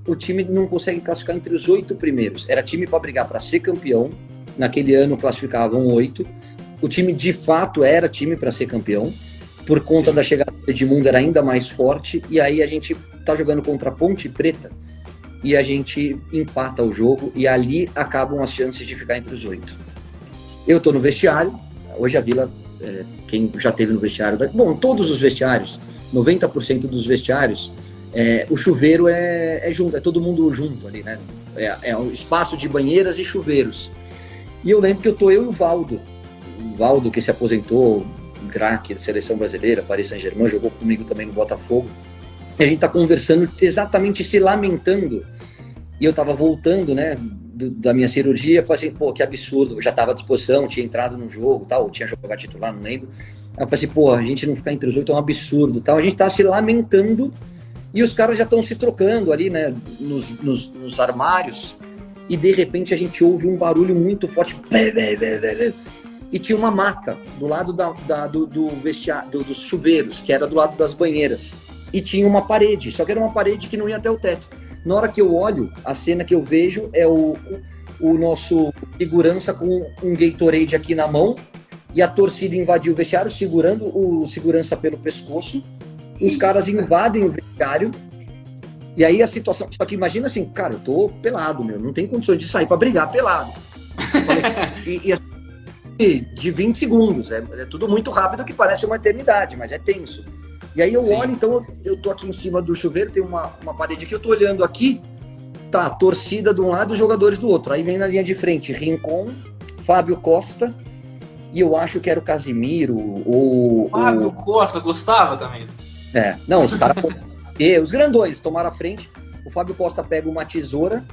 O time não consegue classificar entre os 8 primeiros. Era time para brigar para ser campeão. Naquele ano classificavam 8. O time de fato era time para ser campeão. Por conta da chegada do Edmundo era ainda mais forte. E aí a gente tá jogando contra a Ponte Preta e a gente empata o jogo e ali acabam as chances de ficar entre os 8. Eu tô no vestiário. Hoje a Vila, quem já teve no vestiário... Bom, todos os vestiários, 90% dos vestiários, o chuveiro é junto, é todo mundo junto ali, né? É um espaço de banheiras e chuveiros. E eu lembro que eu e o Valdo. O Valdo, que se aposentou, craque da seleção brasileira, Paris Saint-Germain, jogou comigo também no Botafogo. E a gente tá conversando, exatamente se lamentando. E eu tava voltando, né, da minha cirurgia, falei assim, pô, que absurdo. Eu já tava à disposição, tinha entrado no jogo, tal, tinha jogado titular, não lembro. Aí eu falei assim, pô, a gente não ficar entre os 8 é um absurdo, tal. A gente tá se lamentando e os caras já estão se trocando ali, né, nos armários. E de repente a gente ouve um barulho muito forte. E tinha uma maca do lado do vestiário, dos chuveiros, que era do lado das banheiras. E tinha uma parede, só que era uma parede que não ia até o teto. Na hora que eu olho, a cena que eu vejo é o nosso segurança com um Gatorade aqui na mão, e a torcida invadiu o vestiário, segurando o segurança pelo pescoço. Os caras invadem o vestiário, e aí a situação... Só que imagina assim, cara, eu tô pelado, não tem condições de sair pra brigar pelado. De 20 segundos, é tudo muito rápido, que parece uma eternidade, mas é tenso. E aí eu olho, então eu tô aqui em cima do chuveiro, tem uma parede aqui, eu tô olhando aqui, tá, torcida de um lado e os jogadores do outro. Aí vem na linha de frente, Rincon, Fábio Costa, e eu acho que era o Casimiro, Fábio Costa, gostava também. Não, os caras... os grandões tomaram a frente, o Fábio Costa pega uma tesoura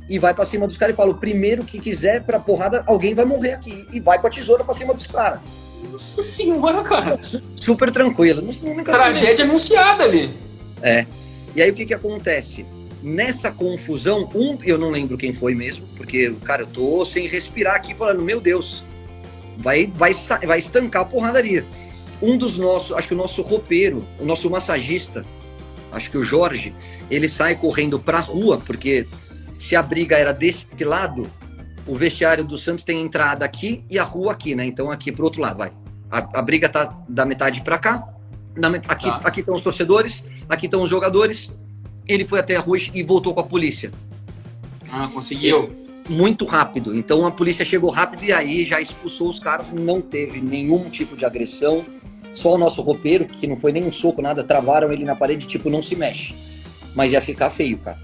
e vai pra cima dos caras e fala, o primeiro que quiser pra porrada, alguém vai morrer aqui. E vai com a tesoura pra cima dos caras. Nossa senhora, cara. Super tranquilo. Tragédia anunciada ali. E aí o que acontece? Nessa confusão, eu não lembro quem foi mesmo, porque, cara, eu tô sem respirar aqui falando, meu Deus, vai estancar a porradaria. Um dos nossos, acho que o nosso roupeiro, o nosso massagista, acho que o Jorge, ele sai correndo pra rua, porque se a briga era desse lado, o vestiário do Santos tem entrada aqui e a rua aqui, né? Então aqui pro outro lado, vai. A briga tá da metade pra cá, aqui estão os torcedores, aqui estão os jogadores. Ele foi até a rua e voltou com a polícia. Ah, conseguiu. Muito rápido. Então a polícia chegou rápido e aí já expulsou os caras. Não teve nenhum tipo de agressão. Só o nosso roupeiro, que não foi nem um soco, nada, travaram ele na parede, tipo, não se mexe. Mas ia ficar feio, cara.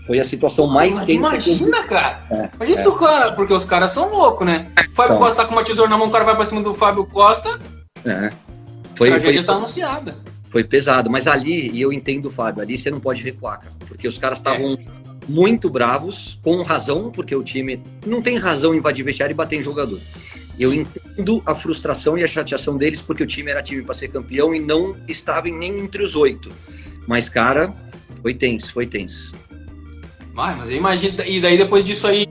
Foi a situação mais tensa. Imagina, cara. Imagina se o cara, porque os caras são loucos, né? O Fábio Costa tá com uma tesoura na mão, o cara vai pra cima do Fábio Costa. A tragédia tá anunciada. Foi pesado, mas ali, e eu entendo o Fábio, ali você não pode recuar, cara, porque os caras estavam muito bravos, com razão, porque o time não tem razão em invadir vestiário e bater em jogador. Eu entendo a frustração e a chateação deles, porque o time era time para ser campeão e não estava nem entre os 8. Mas, cara, foi tenso. Mas eu imagino, e daí depois disso aí,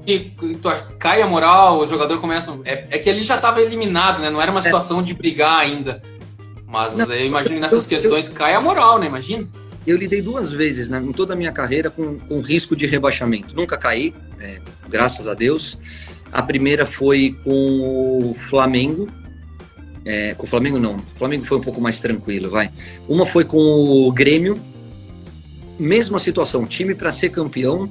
cai a moral, os jogadores começam... É que ali já tava eliminado, né? Não era uma situação de brigar ainda. Mas não, eu imagino que nessas questões cai a moral, né? Imagina. Eu lidei 2 vezes, né, em toda a minha carreira com risco de rebaixamento. Nunca caí, graças a Deus. A primeira foi com o Flamengo. Com o Flamengo não. O Flamengo foi um pouco mais tranquilo, vai. Uma foi com o Grêmio. Mesma situação, time para ser campeão.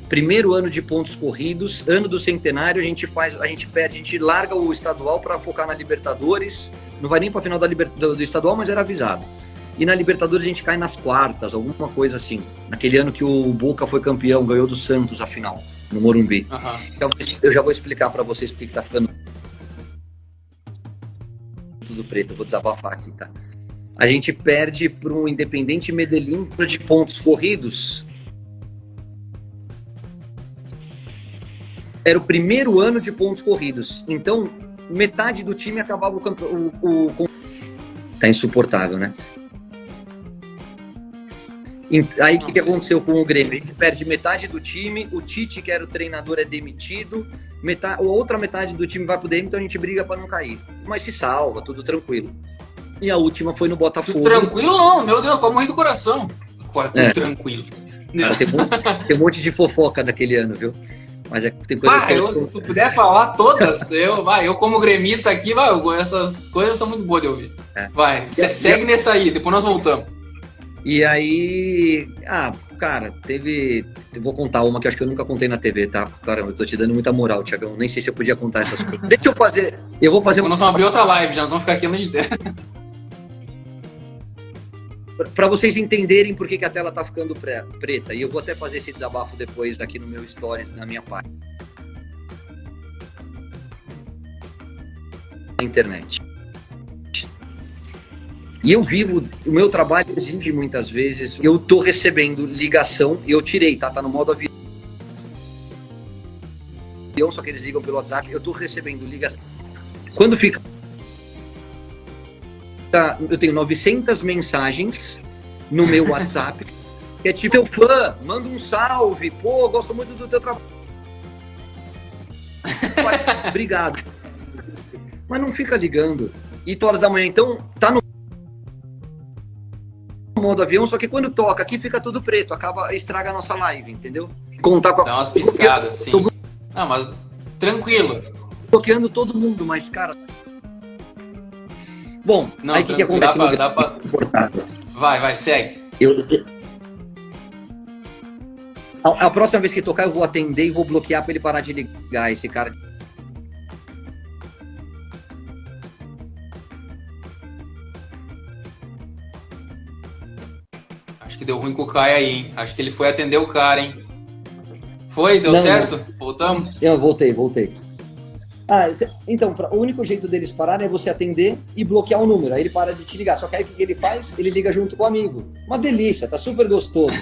Primeiro ano de pontos corridos, ano do centenário, a gente perde, a gente larga o estadual para focar na Libertadores. Não vai nem para final do estadual, mas era avisado. E na Libertadores a gente cai nas quartas, alguma coisa assim. Naquele ano que o Boca foi campeão, ganhou do Santos a final, no Morumbi. Então, eu já vou explicar para vocês porque que tá ficando tudo preto, eu vou desabafar aqui, tá? A gente perde para um Independente Medellín de pontos corridos. Era o primeiro ano de pontos corridos. Então, metade do time acabava o tá insuportável, né? Aí o que aconteceu com o Grêmio? A gente perde metade do time, o Tite, que era o treinador, é demitido, a outra metade do time vai pro DM, então a gente briga para não cair. Mas se salva, tudo tranquilo. E a última foi no Botafogo. Tranquilo não, meu Deus, quase morri do coração. Tudo tranquilo. Tem um monte de fofoca daquele ano, viu? Mas tem coisas se tu puder falar todas, eu como gremista aqui, essas coisas são muito boas de ouvir. Segue nessa aí, depois nós voltamos. E aí, cara, eu vou contar uma que eu acho que eu nunca contei na TV, tá? Caramba, eu tô te dando muita moral, Thiagão, nem sei se eu podia contar essas coisas. Eu vou fazer nós vamos abrir outra live, já nós vamos ficar aqui a noite inteira. Para vocês entenderem por que a tela tá ficando preta. E eu vou até fazer esse desabafo depois aqui no meu stories, na minha página. Na internet. E eu vivo, o meu trabalho exige muitas vezes, eu tô recebendo ligação, e eu tirei, tá no modo avião, só que eles ligam pelo WhatsApp, eu tô recebendo ligação. Quando fica... Eu tenho 900 mensagens no meu WhatsApp, que é tipo, teu fã, manda um salve, pô, gosto muito do teu trabalho. Obrigado. Mas não fica ligando. E 8 horas da manhã, então, tá no modo avião, só que quando toca aqui fica tudo preto, estraga a nossa live, entendeu? Contar com Dá uma piscada, sim. Não, mas tranquilo. Bloqueando todo mundo, mas, cara... Bom, não, aí o que acontece Vai, segue. A próxima vez que tocar, eu vou atender e vou bloquear pra ele parar de ligar, esse cara. Acho que deu ruim com o Caio aí, hein? Acho que ele foi atender o cara, hein? Foi? Deu certo? Voltamos? Eu voltei. Então, o único jeito deles pararem é você atender e bloquear o número. Aí ele para de te ligar. Só que aí o que ele faz? Ele liga junto com o amigo. Uma delícia, tá super gostoso.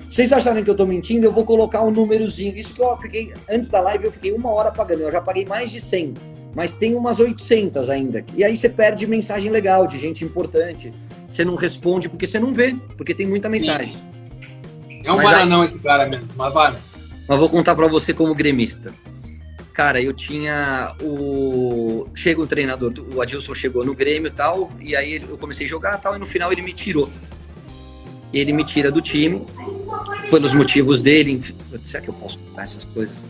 Vocês acharem que eu tô mentindo, eu vou colocar um númerozinho. Isso que eu fiquei, antes da live, eu fiquei 1 hora pagando. Eu já paguei mais de 100, mas tem umas 800 ainda. E aí você perde mensagem legal de gente importante. Você não responde porque você não vê, porque tem muita mensagem. Sim. É um bananão esse cara mesmo, mas vale. Mas vou contar pra você como gremista. Cara, eu tinha Chega um treinador, o Adilson chegou no Grêmio e tal, e aí eu comecei a jogar e tal, e no final ele me tirou. Ele me tira do time, pelos motivos dele, enfim. Será que eu posso contar essas coisas?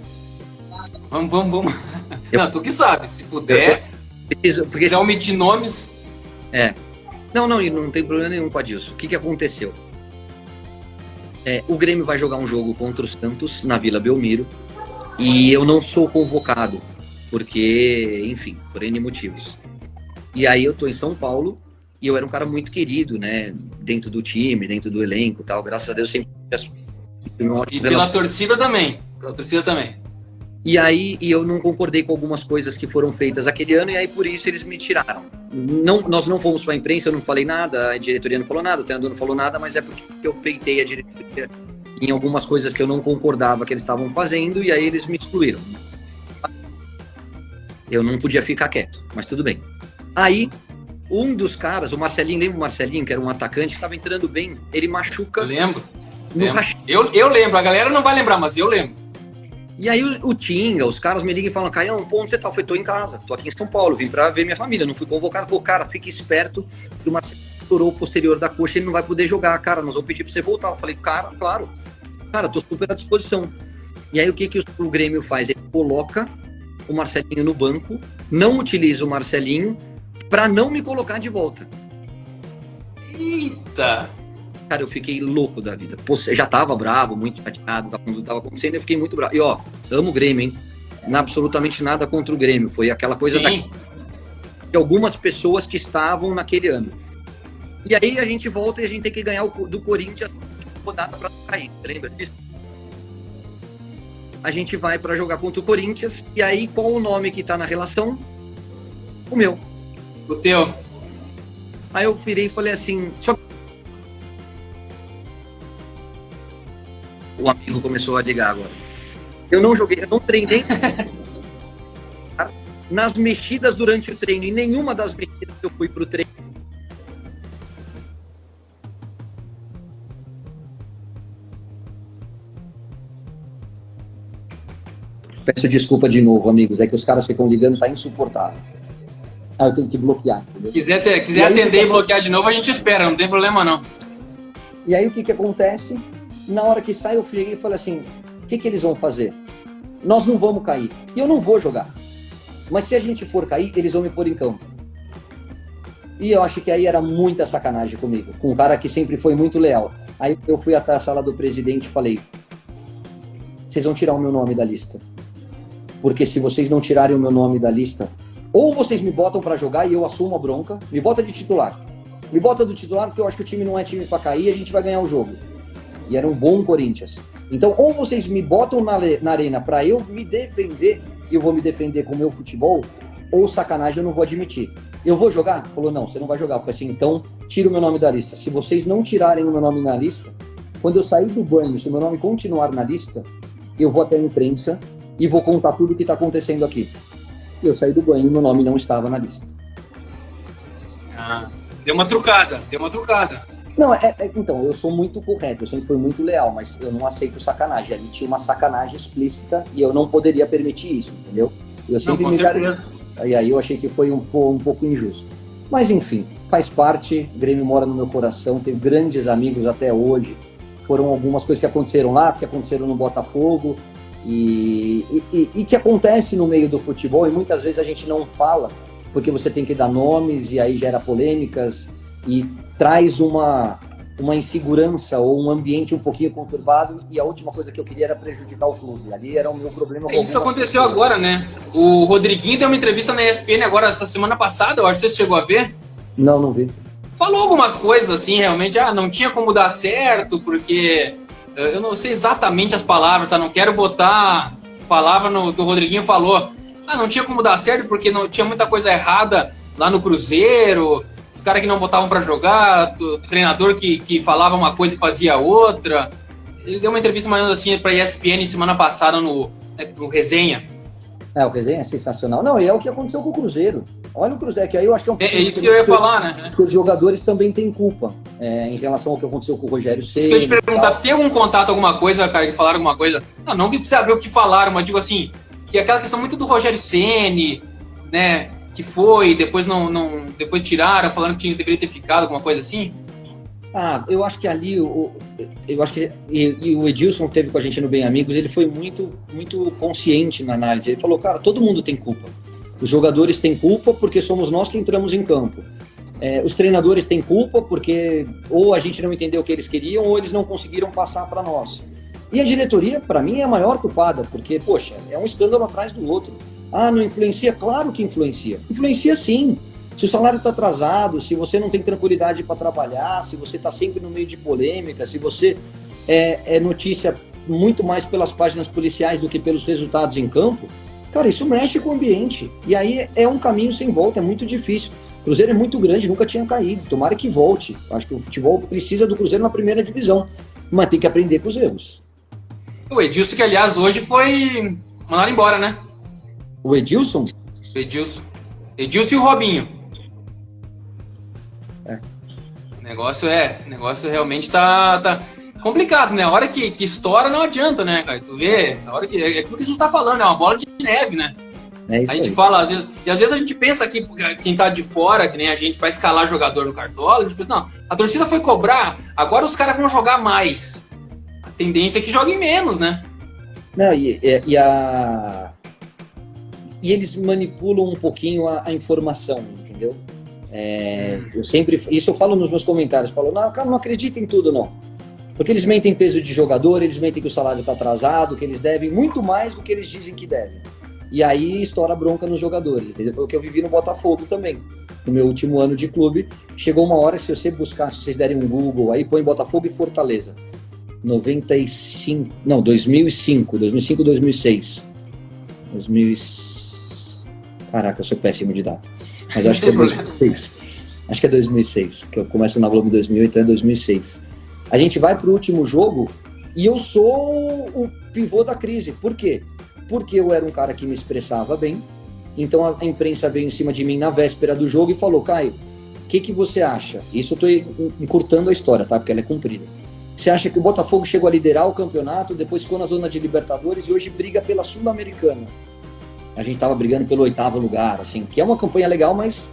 Vamos. Não, tu que sabe, se puder, se quiser omitir nomes... Não tem problema nenhum com a Adilson. O que aconteceu? O Grêmio vai jogar um jogo contra o Santos na Vila Belmiro, e eu não sou convocado, porque, enfim, por N motivos. E aí eu tô em São Paulo, e eu era um cara muito querido, né, dentro do time, dentro do elenco e tal, graças a Deus sempre... E pela torcida também, E aí eu não concordei com algumas coisas que foram feitas aquele ano, e aí por isso eles me tiraram. Nós não fomos para a imprensa, eu não falei nada, a diretoria não falou nada, o treinador não falou nada, mas é porque eu peitei a diretoria em algumas coisas que eu não concordava que eles estavam fazendo, e aí eles me excluíram. Eu não podia ficar quieto, mas tudo bem. Aí, um dos caras, o Marcelinho, lembra o Marcelinho, que era um atacante, que estava entrando bem, ele machuca... Eu lembro. Eu lembro, a galera não vai lembrar, mas eu lembro. E aí o Tinga, os caras me ligam e falam, Caião, onde você tá? Eu falei, tô em casa, tô aqui em São Paulo, vim pra ver minha família, não fui convocado. Falei, cara, fique esperto que o Marcelo estourou o posterior da coxa, ele não vai poder jogar, cara, nós vamos pedir pra você voltar. Eu falei, cara, claro, cara, tô super à disposição. E aí o que o Grêmio faz? Ele coloca o Marcelinho no banco, não utiliza o Marcelinho pra não me colocar de volta. Eita! Cara, eu fiquei louco da vida. Pô, já tava bravo, muito chateado, quando tava acontecendo, eu fiquei muito bravo. E ó, amo o Grêmio, hein? Não, absolutamente nada contra o Grêmio. Foi aquela coisa de algumas pessoas que estavam naquele ano. E aí a gente volta e a gente tem que ganhar do Corinthians rodada pra cair. Lembra disso? A gente vai pra jogar contra o Corinthians. E aí, qual o nome que tá na relação? O meu. O teu. Aí eu virei e falei assim... O amigo começou a ligar agora. Eu não joguei, eu não treinei nas mexidas durante o treino. Em nenhuma das mexidas que eu fui pro treino. Peço desculpa de novo, amigos. É que os caras ficam ligando, tá insuportável. Eu tenho que bloquear. Entendeu? Quiser atender e bloquear de novo, a gente espera, não tem problema não. E aí o que acontece? Na hora que sai, eu cheguei e falei assim, o que eles vão fazer? Nós não vamos cair. E eu não vou jogar. Mas se a gente for cair, eles vão me pôr em campo. E eu acho que aí era muita sacanagem comigo. Com um cara que sempre foi muito leal. Aí eu fui até a sala do presidente e falei, vocês vão tirar o meu nome da lista. Porque se vocês não tirarem o meu nome da lista, ou vocês me botam pra jogar e eu assumo a bronca, me bota de titular. Me bota do titular porque eu acho que o time não é time pra cair e a gente vai ganhar o jogo. E era um bom Corinthians. Então, ou vocês me botam na arena para eu me defender, e eu vou me defender com o meu futebol, ou sacanagem eu não vou admitir. Eu vou jogar? Falou, não, você não vai jogar. Eu falei assim, então, tira o meu nome da lista. Se vocês não tirarem o meu nome na lista, quando eu sair do banho, se o meu nome continuar na lista, eu vou até a imprensa e vou contar tudo o que está acontecendo aqui. Eu saí do banho e meu nome não estava na lista. Deu uma trucada. Não, então, eu sou muito correto, eu sempre fui muito leal, mas eu não aceito sacanagem. Ali tinha uma sacanagem explícita e eu não poderia permitir isso, entendeu? Eu sempre não, com certeza. E aí eu achei que foi um pouco injusto. Mas enfim, faz parte, o Grêmio mora no meu coração, tenho grandes amigos até hoje. Foram algumas coisas que aconteceram lá, que aconteceram no Botafogo e que acontece no meio do futebol e muitas vezes a gente não fala, porque você tem que dar nomes e aí gera polêmicas e traz uma insegurança ou um ambiente um pouquinho conturbado, e a última coisa que eu queria era prejudicar o clube. Ali era o meu problema. Isso aconteceu agora, né? O Rodriguinho deu uma entrevista na ESPN agora, essa semana passada, eu acho que você chegou a ver. Não vi. Falou algumas coisas assim, realmente, não tinha como dar certo, porque eu não sei exatamente as palavras, tá? Não quero botar falava que o Rodriguinho falou, não tinha como dar certo porque não tinha muita coisa errada lá no Cruzeiro, os caras que não botavam para jogar, o treinador que falava uma coisa e fazia outra. Ele deu uma entrevista mais ou menos assim para a ESPN semana passada no Resenha. O Resenha é sensacional. Não, e é o que aconteceu com o Cruzeiro. Olha o Cruzeiro, que aí eu acho que é um pouco... É isso que eu ia falar, né? Porque os jogadores também têm culpa em relação ao que aconteceu com o Rogério Ceni. Se eu te perguntar, tem algum contato, alguma coisa, cara, que falaram alguma coisa? Não que precisa saber o que falaram, mas digo assim, que aquela questão muito do Rogério Ceni, né, que foi, depois depois tiraram, falando que deveria ter ficado, alguma coisa assim? Eu acho que ali, eu acho que e o Edilson teve com a gente no Bem Amigos, ele foi muito, muito consciente na análise. Ele falou, cara, todo mundo tem culpa. Os jogadores têm culpa porque somos nós que entramos em campo. Os treinadores têm culpa porque ou a gente não entendeu o que eles queriam ou eles não conseguiram passar para nós. E a diretoria, para mim, é a maior culpada, porque, poxa, é um escândalo atrás do outro. Não influencia? Claro que influencia. Influencia sim. Se o salário está atrasado, se você não tem tranquilidade para trabalhar, se você está sempre no meio de polêmica, se você é notícia muito mais pelas páginas policiais do que pelos resultados em campo, cara, isso mexe com o ambiente. E aí é um caminho sem volta, é muito difícil. O Cruzeiro é muito grande, nunca tinha caído. Tomara que volte. Acho que o futebol precisa do Cruzeiro na primeira divisão, mas tem que aprender com os erros. O Edilson, que aliás hoje foi mandado embora, né? O Edilson? Edilson e o Robinho. O negócio realmente tá complicado, né? A hora que estoura não adianta, né, cara? Tu vê, a hora que é aquilo que a gente tá falando, é uma bola de neve, né? É isso a gente aí. fala, e às vezes a gente pensa que quem tá de fora, que nem a gente vai escalar jogador no Cartola, a gente pensa, não, a torcida foi cobrar, agora os caras vão jogar mais. A tendência é que joguem menos, né? Não, e eles manipulam um pouquinho a informação, entendeu? Isso eu falo nos meus comentários, falo, cara, não acredita em tudo, não. Porque eles mentem peso de jogador, eles mentem que o salário está atrasado, que eles devem muito mais do que eles dizem que devem. E aí estoura bronca nos jogadores, entendeu? Foi o que eu vivi no Botafogo também. No meu último ano de clube, chegou uma hora, se você buscar, se vocês derem um Google aí, põe Botafogo e Fortaleza. 2005, 2006. Caraca, eu sou péssimo de data. Mas eu acho que é 2006. Acho que é 2006, que eu começo na Globo em 2008, então é 2006. A gente vai pro último jogo e eu sou o pivô da crise. Por quê? Porque eu era um cara que me expressava bem, então a imprensa veio em cima de mim na véspera do jogo e falou, Caio, o que você acha? Isso eu tô encurtando a história, tá? Porque ela é comprida. Você acha que o Botafogo chegou a liderar o campeonato, depois ficou na zona de Libertadores e hoje briga pela Sul-Americana? A gente tava brigando pelo 8º lugar, assim, que é uma campanha legal, mas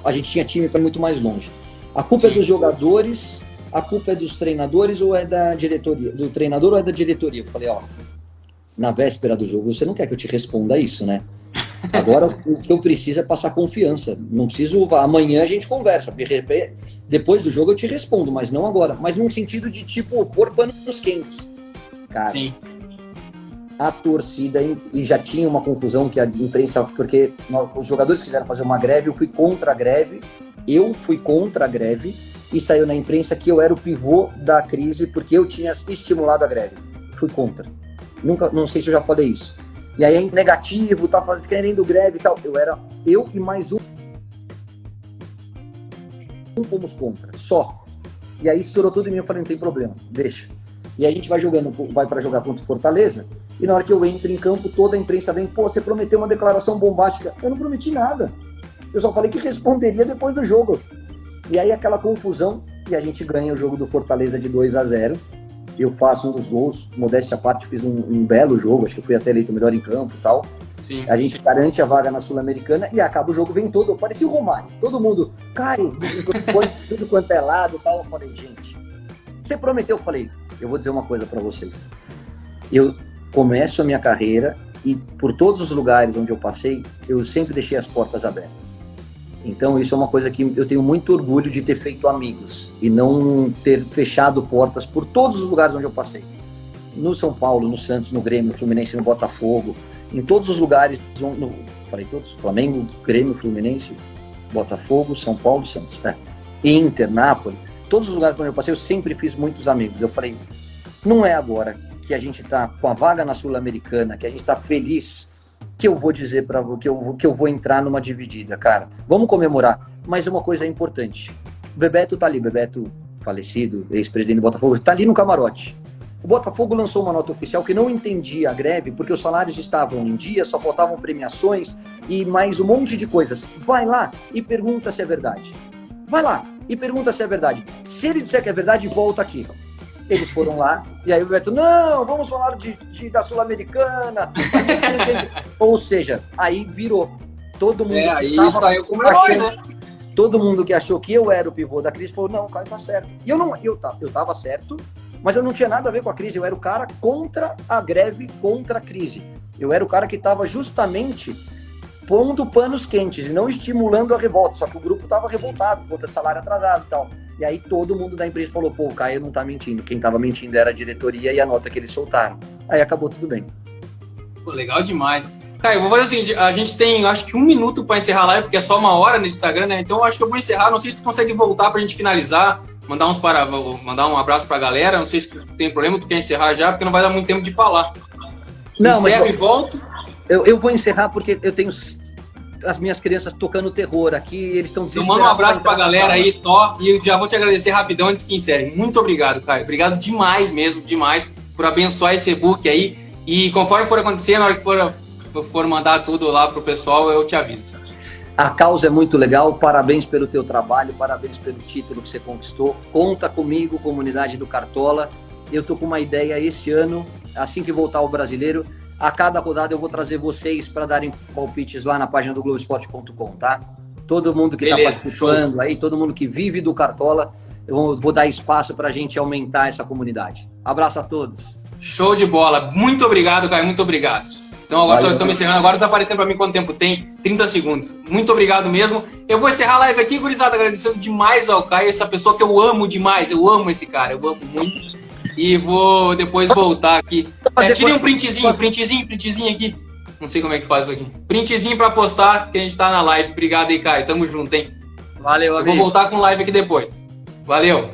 a gente tinha time para muito mais longe. A culpa é dos jogadores, a culpa é dos treinadores ou é da diretoria? Do treinador ou é da diretoria? Eu falei, na véspera do jogo, você não quer que eu te responda isso, né? Agora, o que eu preciso é passar confiança. Não preciso... Amanhã a gente conversa. Depois do jogo eu te respondo, mas não agora. Mas num sentido de, tipo, pôr panos quentes. Cara, sim. A torcida... E já tinha uma confusão que a imprensa... Porque os jogadores quiseram fazer uma greve, eu fui contra a greve. E saiu na imprensa que eu era o pivô da crise porque eu tinha estimulado a greve. Fui contra. Não sei se eu já falei isso. E aí é negativo, tá querendo greve e tal. Eu e mais um fomos contra, só. E aí estourou tudo em mim, eu falei, não tem problema, deixa. E aí a gente vai para jogar contra o Fortaleza, e na hora que eu entro em campo, toda a imprensa vem, você prometeu uma declaração bombástica. Eu não prometi nada. Eu só falei que responderia depois do jogo. E aí aquela confusão, e a gente ganha o jogo do Fortaleza de 2-0. Eu faço um dos gols, modéstia à parte, fiz um belo jogo, acho que fui até eleito melhor em campo e tal. Sim. A gente garante a vaga na Sul-Americana e acaba o jogo, vem todo, parecia o Romário, todo mundo, Caio, tudo quanto é lado e tal. Eu falei, gente, você prometeu? Eu falei, eu vou dizer uma coisa pra vocês. Eu começo a minha carreira e por todos os lugares onde eu passei, eu sempre deixei as portas abertas. Então isso é uma coisa que eu tenho muito orgulho de ter feito amigos e não ter fechado portas por todos os lugares onde eu passei. No São Paulo, no Santos, no Grêmio, no Fluminense, no Botafogo, em todos os lugares, falei todos, Flamengo, Grêmio, Fluminense, Botafogo, São Paulo, Santos, Inter, Nápoles, todos os lugares onde eu passei eu sempre fiz muitos amigos. Eu falei, não é agora que a gente está com a vaga na Sul-Americana, que a gente está feliz, que eu vou dizer para que eu vou entrar numa dividida, cara. Vamos comemorar. Mas uma coisa importante. O Bebeto tá ali, Bebeto falecido, ex-presidente do Botafogo, tá ali no camarote. O Botafogo lançou uma nota oficial que não entendia a greve, porque os salários estavam em dia, só faltavam premiações e mais um monte de coisas. Vai lá e pergunta se é verdade. Vai lá e pergunta se é verdade. Se ele disser que é verdade, volta aqui. Eles foram lá, e aí o Beto, não, vamos falar da Sul-Americana. Ou seja, aí virou. Todo mundo aí saiu como herói, né? Todo mundo que achou que eu era o pivô da crise falou, não, o cara tá certo. E eu tava certo, mas eu não tinha nada a ver com a crise. Eu era o cara contra a greve, contra a crise. Eu era o cara que estava justamente pondo panos quentes e não estimulando a revolta. Só que o grupo estava revoltado, conta de salário atrasado e tal. E aí todo mundo da empresa falou, pô, o Caio não tá mentindo. Quem tava mentindo era a diretoria e a nota que eles soltaram. Aí acabou tudo bem. Pô, legal demais. Caio, eu vou fazer o seguinte, a gente tem, acho que 1 minuto para encerrar a live, porque é só 1 hora no Instagram, né? Então eu acho que eu vou encerrar. Não sei se tu consegue voltar pra gente finalizar, mandar um abraço pra galera. Não sei se tem problema, tu quer encerrar já, porque não vai dar muito tempo de falar. Não, encerra mas e volto. Eu vou encerrar porque eu tenho as minhas crianças tocando terror aqui, eles estão Eu mando um abraço pra galera aí só, e já vou te agradecer rapidão antes que encerre. Muito obrigado, Caio. Obrigado demais mesmo, demais, por abençoar esse e-book aí. E conforme for acontecer, na hora que for mandar tudo lá pro pessoal, eu te aviso. A causa é muito legal, parabéns pelo teu trabalho, parabéns pelo título que você conquistou. Conta comigo, comunidade do Cartola. Eu tô com uma ideia esse ano, assim que voltar o Brasileiro, a cada rodada eu vou trazer vocês para darem palpites lá na página do Globoesporte.com, tá? Todo mundo que está participando aí, todo mundo que vive do Cartola, eu vou dar espaço para a gente aumentar essa comunidade. Abraço a todos. Show de bola. Muito obrigado, Caio. Muito obrigado. Então agora estou me encerrando. Agora tá aparecendo para mim quanto tempo tem. 30 segundos. Muito obrigado mesmo. Eu vou encerrar a live aqui, gurizada, agradecendo demais ao Caio, essa pessoa que eu amo demais. Eu amo esse cara. Eu amo muito. E vou depois voltar aqui. Tire um printzinho aqui. Não sei como é que faz isso aqui. Printzinho pra postar que a gente tá na live. Obrigado aí, Caio. Tamo junto, hein? Valeu, amigo. Eu vou voltar com live aqui depois. Valeu.